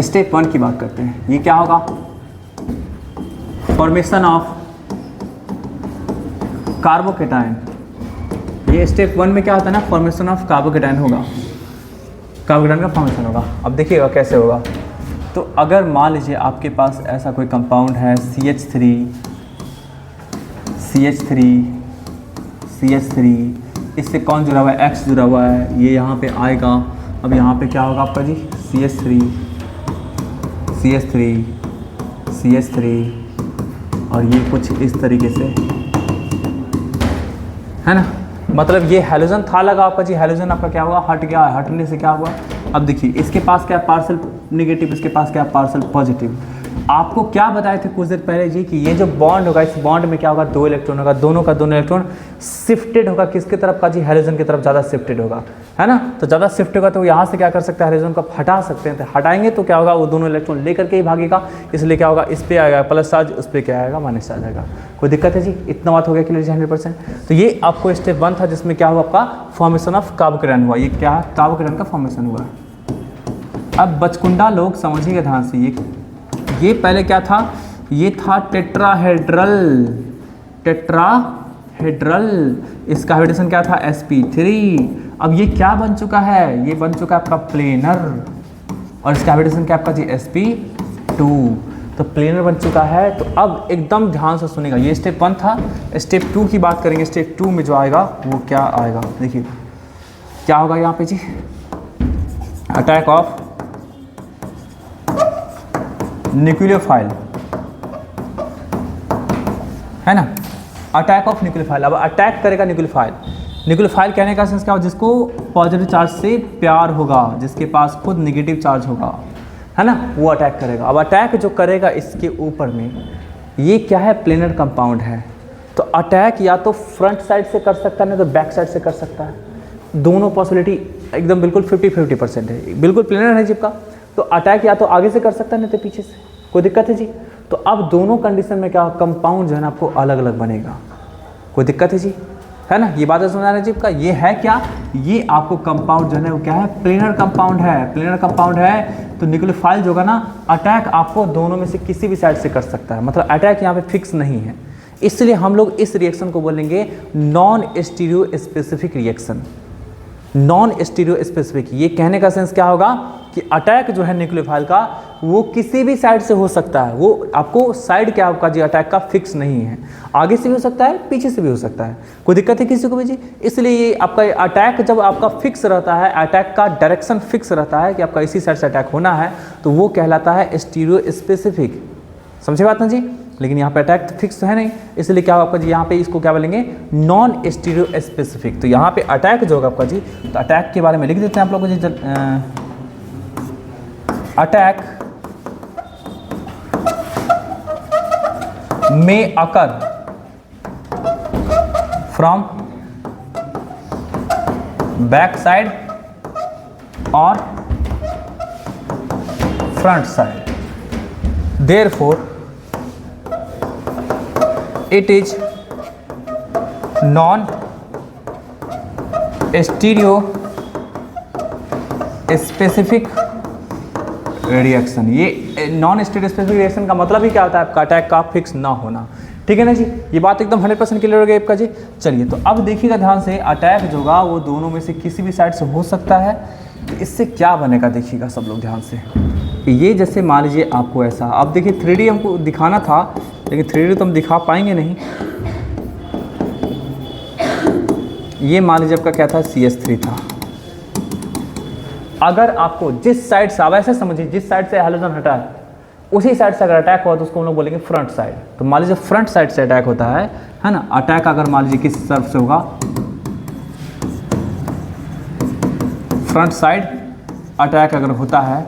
स्टेप 1 की बात करते हैं। ये क्या होगा? Formation of carbocation. ये स्टेप 1 में क्या होता है ना? फॉर्मेशन ऑफ कार्बोकेटाइन होगा, कार्बोकेटाइन का फॉर्मेशन होगा। अब देखिएगा कैसे होगा। तो अगर मान लीजिए आपके पास ऐसा कोई कंपाउंड है CH3, इससे कौन जुड़ा हुआ है? X जुड़ा हुआ है, ये यहाँ पे आएगा। अब यहाँ पे क्या होगा आपका जी? CH3 और ये कुछ इस तरीके से, है ना? मतलब ये हैलोजन था लगा आपका जी, हैलोजन आपका क्या हुआ? हट गया। हटने से क्या हुआ? अब देखिए इसके पास क्या पार्सल नेगेटिव, इसके पास क्या पार्सल पॉजिटिव। आपको क्या बताए थे कुछ देर पहले जी कि ये जो बॉन्ड होगा, इस बॉन्ड में क्या होगा? 2 इलेक्ट्रॉन होगा, दोनों का दोनों इलेक्ट्रॉन शिफ्टेड होगा। किसके तरफ का जी? हैलोजन की तरफ ज़्यादा शिफ्टेड होगा, है ना? तो ज़्यादा शिफ्ट होगा तो यहाँ से क्या कर सकते हैं? हैलोजन को हटा सकते हैं। तो हटाएंगे तो क्या होगा? वो दोनों इलेक्ट्रॉन लेकर के ही भागेगा, इसलिए क्या होगा? इस पर आएगा प्लस चार्ज, उस पर क्या आएगा? माइनस चार्ज आएगा। कोई दिक्कत है जी? इतना बात हो गया क्लियर जी? 100%। तो ये आपको स्टेप 1 था जिसमें क्या हुआ? आपका फॉर्मेशन ऑफ कार्बोकेटाइन हुआ। ये क्या है? कार्बोकेटाइन का फॉर्मेशन हुआ। अब बचकुंडा लोग समझिएगा ध्यान से। ये पहले क्या था? ये था टेट्राहेड्रल। इसका हाइब्रिडेशन क्या था? sp3। अब ये क्या बन चुका है? ये बन चुका है आपका प्लेनर, और इसका हाइब्रिडेशन क्या आपका जी? sp2। तो प्लेनर बन चुका है। तो अब एकदम ध्यान से सुनेगा। ये स्टेप 1 था। स्टेप 2 की बात करेंगे। स्टेप 2 में जो आएगा वो क्या आएगा? देखिए क्या होगा यहाँ पे जी? अटैक ऑफ न्यूक्लियोफाइल, है ना? Attack of nucleophile. अब अटैक करेगा न्यूक्लियोफाइल। न्यूक्लियोफाइल कहने का सेंस क्या हो? जिसको पॉजिटिव चार्ज से प्यार होगा, जिसके पास खुद नेगेटिव चार्ज होगा, है ना? वो अटैक करेगा। अब अटैक जो करेगा इसके ऊपर में, ये क्या है? प्लेनर कंपाउंड है। तो अटैक या तो फ्रंट साइड से कर सकता है, नहीं तो बैक साइड से कर सकता है। दोनों पॉसिबिलिटी एकदम बिल्कुल 50-50% है। बिल्कुल प्लेनर है जिसका, तो अटैक या तो आगे से कर सकता है, नहीं तो पीछे से। कोई दिक्कत है जी? तो अब दोनों कंडीशन में क्या कंपाउंड जो है ना आपको अलग अलग बनेगा। कोई दिक्कत है जी? है ना? ये बातें समझा रहे हैं जी आपका। ये है क्या? ये आपको कंपाउंड जो है वो क्या है? प्लेनर कंपाउंड है। प्लेनर कंपाउंड है तो न्यूक्लियोफाइल जो होगा ना, अटैक आपको दोनों में से किसी भी साइड से कर सकता है। मतलब अटैक यहाँ पे फिक्स नहीं है। इसलिए हम लोग इस रिएक्शन को बोलेंगे non stereo specific reaction. Non stereo specific, ये कहने का सेंस क्या होगा कि अटैक जो है न्यूक्लियोफाइल का वो किसी भी साइड से हो सकता है। वो आपको साइड क्या आपका जी अटैक का फिक्स नहीं है। आगे से भी हो सकता है, पीछे से भी हो सकता है। कोई दिक्कत है किसी को भी जी? इसलिए ये आपका अटैक जब आपका फिक्स रहता है, अटैक का डायरेक्शन फिक्स रहता है कि आपका इसी साइड से अटैक होना है, तो वो कहलाता है स्टीरियो स्पेसिफिक। समझे बात ना जी? लेकिन यहाँ पे अटैक तो फिक्स तो है नहीं, इसलिए क्या होगा आपका जी? यहाँ पे इसको क्या बोलेंगे? Non stereo specific. तो यहाँ पे अटैक जो होगा आपका जी, तो अटैक के बारे में लिख देते हैं आप लोगों को जी। अटैक में अकर फ्रॉम बैक साइड और front side. Therefore it is non stereo specific reaction. ये नॉन स्टीरियो स्पेसिफिक रिएक्शन का मतलब ही क्या होता है? आपका अटैक का फिक्स ना होना। ठीक है ना जी, ये बात एकदम 100% क्लियर हो गई आपका जी। चलिए तो अब देखिएगा ध्यान से, अटैक जो होगा वो दोनों में से किसी भी साइड से हो सकता है। तो इससे क्या बनेगा देखिएगा सब लोग ध्यान से। ये जैसे मान लीजिए आपको ऐसा, अब देखिए 3D हमको दिखाना था लेकिन 3D तो हम दिखा पाएंगे नहीं। ये मान लीजिए आपका क्या था? CH3 था। अगर आपको जिस साइड से, अब ऐसे समझिए, जिस साइड से हैलोजन हटा है उसी साइड से अगर अटैक हुआ तो उसको हम लोग बोलेंगे फ्रंट साइड। तो मान लीजिए फ्रंट साइड से अटैक होता है ना। अटैक अगर मान लीजिए किस तरफ से होगा? फ्रंट साइड अटैक अगर होता है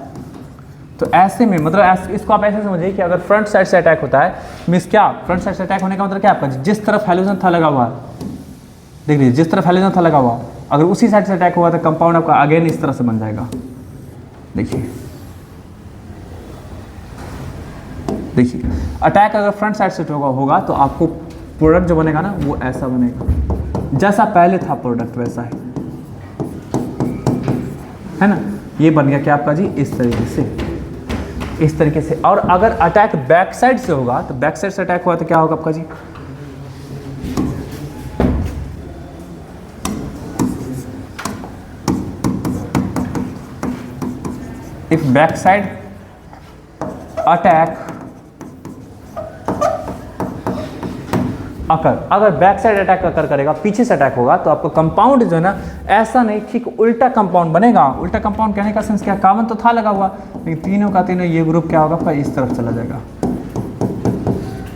तो ऐसे में मतलब इसको आप ऐसे समझिए कि अगर फ्रंट साइड से अटैक होता है, मीन्स क्या? फ्रंट साइड से अटैक होने का मतलब क्या आपका? जिस तरफ हैलोजन था लगा हुआ है, देख लीजिए जिस तरफ हैलोजन था लगा हुआ, अगर उसी साइड से अटैक हुआ तो कंपाउंड आपका अगेन इस तरह से बन जाएगा। देखिए अटैक अगर फ्रंट साइड से होगा तो आपको प्रोडक्ट जो बनेगा ना वो ऐसा बनेगा, जैसा पहले था प्रोडक्ट वैसा है ना। ये बन गया क्या आपका जी? इस तरीके से। और अगर अटैक बैक साइड से होगा तो बैक साइड से अटैक हुआ तो क्या होगा आपका जी? इफ बैक साइड अटैक अगर बैक साइड अटैक करेगा, पीछे से अटैक होगा तो आपको कंपाउंड जो है ना ऐसा नहीं, ठीक उल्टा कंपाउंड बनेगा। उल्टा कंपाउंड कहने का सेंस क्या? कार्बन तो था लगा हुआ लेकिन तीनों का तीनों ये ग्रुप क्या होगा आपका? इस तरफ चला जाएगा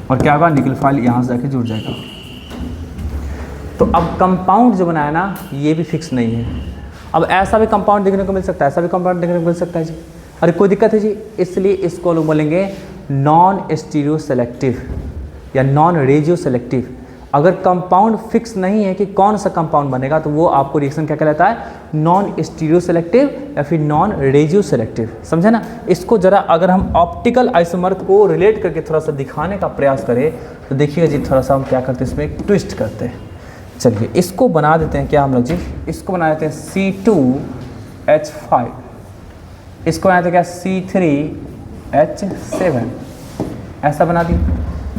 और क्या होगा? निकल फाइल यहाँ से जाके जुड़ जाएगा। तो अब कंपाउंड जो बनाया ना ये भी फिक्स नहीं है। अब ऐसा भी कंपाउंड देखने को मिल सकता है, ऐसा भी कंपाउंड देखने को मिल सकता है जी। अरे कोई दिक्कत है जी? इसलिए इसको लोग बोलेंगे नॉन स्टीरियो सेलेक्टिव या नॉन रेजियो सेलेक्टिव। अगर कंपाउंड फिक्स नहीं है कि कौन सा कंपाउंड बनेगा तो वो आपको रिएक्शन क्या कहलाता है? नॉन स्टीरियो सेलेक्टिव या फिर नॉन रेजियो सेलेक्टिव। समझे ना? इसको जरा अगर हम ऑप्टिकल आइसोमर को रिलेट करके थोड़ा सा दिखाने का प्रयास करें तो देखिएगा जी, थोड़ा सा हम क्या करते हैं इसमें एक ट्विस्ट करते हैं। चलिए इसको बना देते हैं क्या हम लोग जी? इसको बना देते हैं C2H5, इसको बना देते हैं क्या? C3H7, ऐसा बना दिए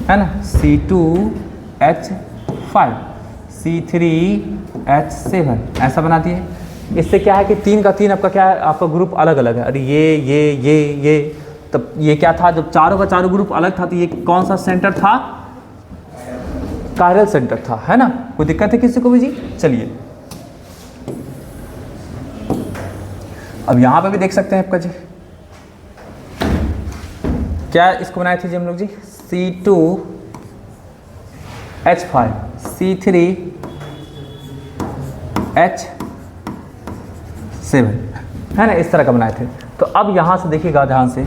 है ना। C2H5 C3H7 ऐसा बना दिए। इससे क्या है कि 3 का 3 आपका क्या है? आपका ग्रुप अलग अलग है। अरे ये तब ये क्या था? जब चारों का चारों ग्रुप अलग था तो ये कौन सा सेंटर था? कायरल सेंटर था, है ना। कोई दिक्कत है किसी को भी जी? चलिए अब यहां पे भी देख सकते हैं आपका जी क्या इसको बनाए थे जी हम लोग जी? C2H5 C3H7 है ना, इस तरह का बनाए थे। तो अब यहां से देखिएगा ध्यान से,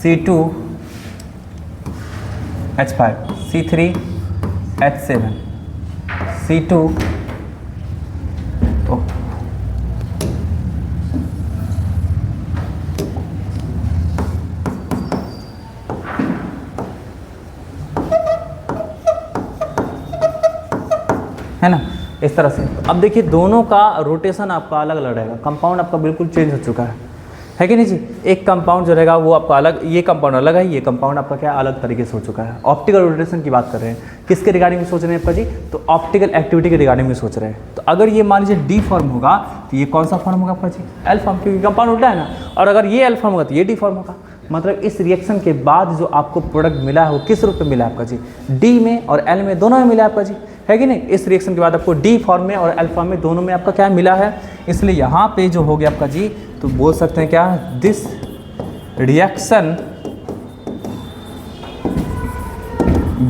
C2H5 C3H7 C2 है ना, इस तरह से। अब देखिए दोनों का रोटेशन आपका अलग अलग रहेगा। कंपाउंड आपका बिल्कुल चेंज हो चुका है कि नहीं जी? एक कंपाउंड जो रहेगा वो आपका अलग, ये कंपाउंड अलग है, ये कंपाउंड आपका क्या अलग तरीके से हो चुका है। ऑप्टिकल रोटेशन की बात कर रहे हैं, किसके रिगार्डिंग में सोच रहे हैं आपका जी? तो ऑप्टिकल एक्टिविटी के रिगार्डिंग में सोच रहे हैं। तो अगर ये मान लीजिए डी फॉर्म होगा तो ये कौन सा फॉर्म होगा आपका जी? एल फॉर्म, क्योंकि कंपाउंड उल्टा है ना। और अगर ये एल फॉर्म होगा तो ये डी फॉर्म होगा। मतलब इस रिएक्शन के बाद जो आपको प्रोडक्ट मिला है वो किस रूप में मिला है आपका जी? डी में और एल में, दोनों में मिला है आपका जी, है कि नहीं? इस रिएक्शन के बाद आपको डी फॉर्म में और एल फॉर्म में, दोनों में आपका क्या मिला है। इसलिए यहाँ पे जो हो गया आपका जी, तो बोल सकते हैं क्या? This reaction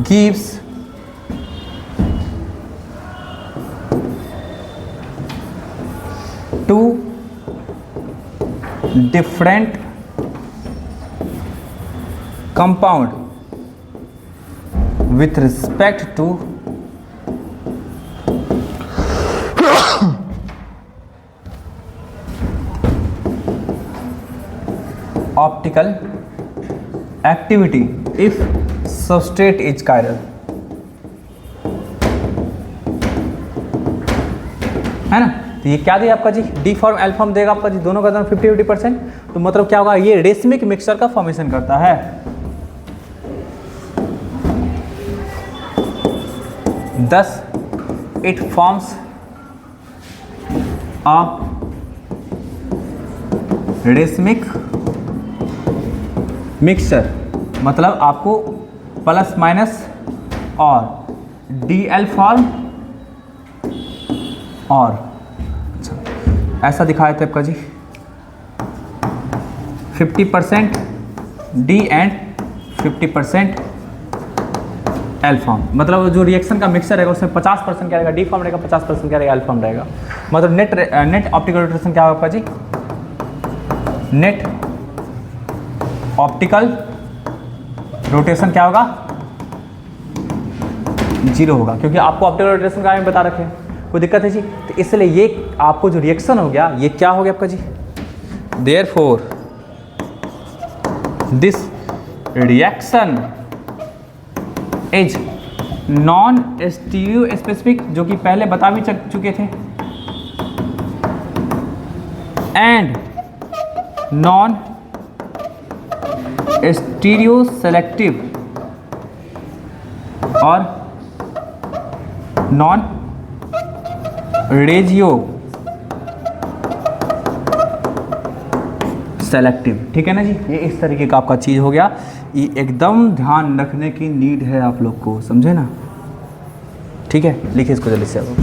gives two different compound with respect to optical activity if substrate is chiral। है ना। तो ये क्या दिया आपका जी, डी फॉर्म एल फॉर्म देगा आपका जी, दोनों का दोनों 50-50%। तो मतलब क्या होगा, ये रेसमिक मिक्सचर का फॉर्मेशन करता है। 10 it forms a racemic mixture, मतलब आपको प्लस माइनस और डी एल फॉर्म और अच्छा ऐसा दिखाया था आपका जी 50% डी एंड 50% एल फॉर्म। मतलब जो रिएक्शन का मिक्सचर रहेगा उसमें 50% क्या रहेगा, डी फॉर्म रहेगा, 50% क्या रहेगा, एल फॉर्म रहेगा। मतलब नेट ऑप्टिकल रोटेशन क्या होगा आपका जी, नेट ऑप्टिकल रोटेशन क्या होगा, 0 होगा, क्योंकि आपको ऑप्टिकल रोटेशन के बारे में बता रखे हैं। कोई दिक्कत है जी। तो इसलिए ये आपको जो रिएक्शन हो गया ये क्या हो गया आपका जी, therefore this reaction is non stereo specific, जो कि पहले बता भी चुके थे, एंड नॉन स्टीरियो सेलेक्टिव और नॉन रेजियो सेलेक्टिव। ठीक है ना जी, ये इस तरीके का आपका चीज़ हो गया। ये एकदम ध्यान रखने की नीड है आप लोग को, समझे ना। ठीक है, लिखिए इसको जल्दी से अब।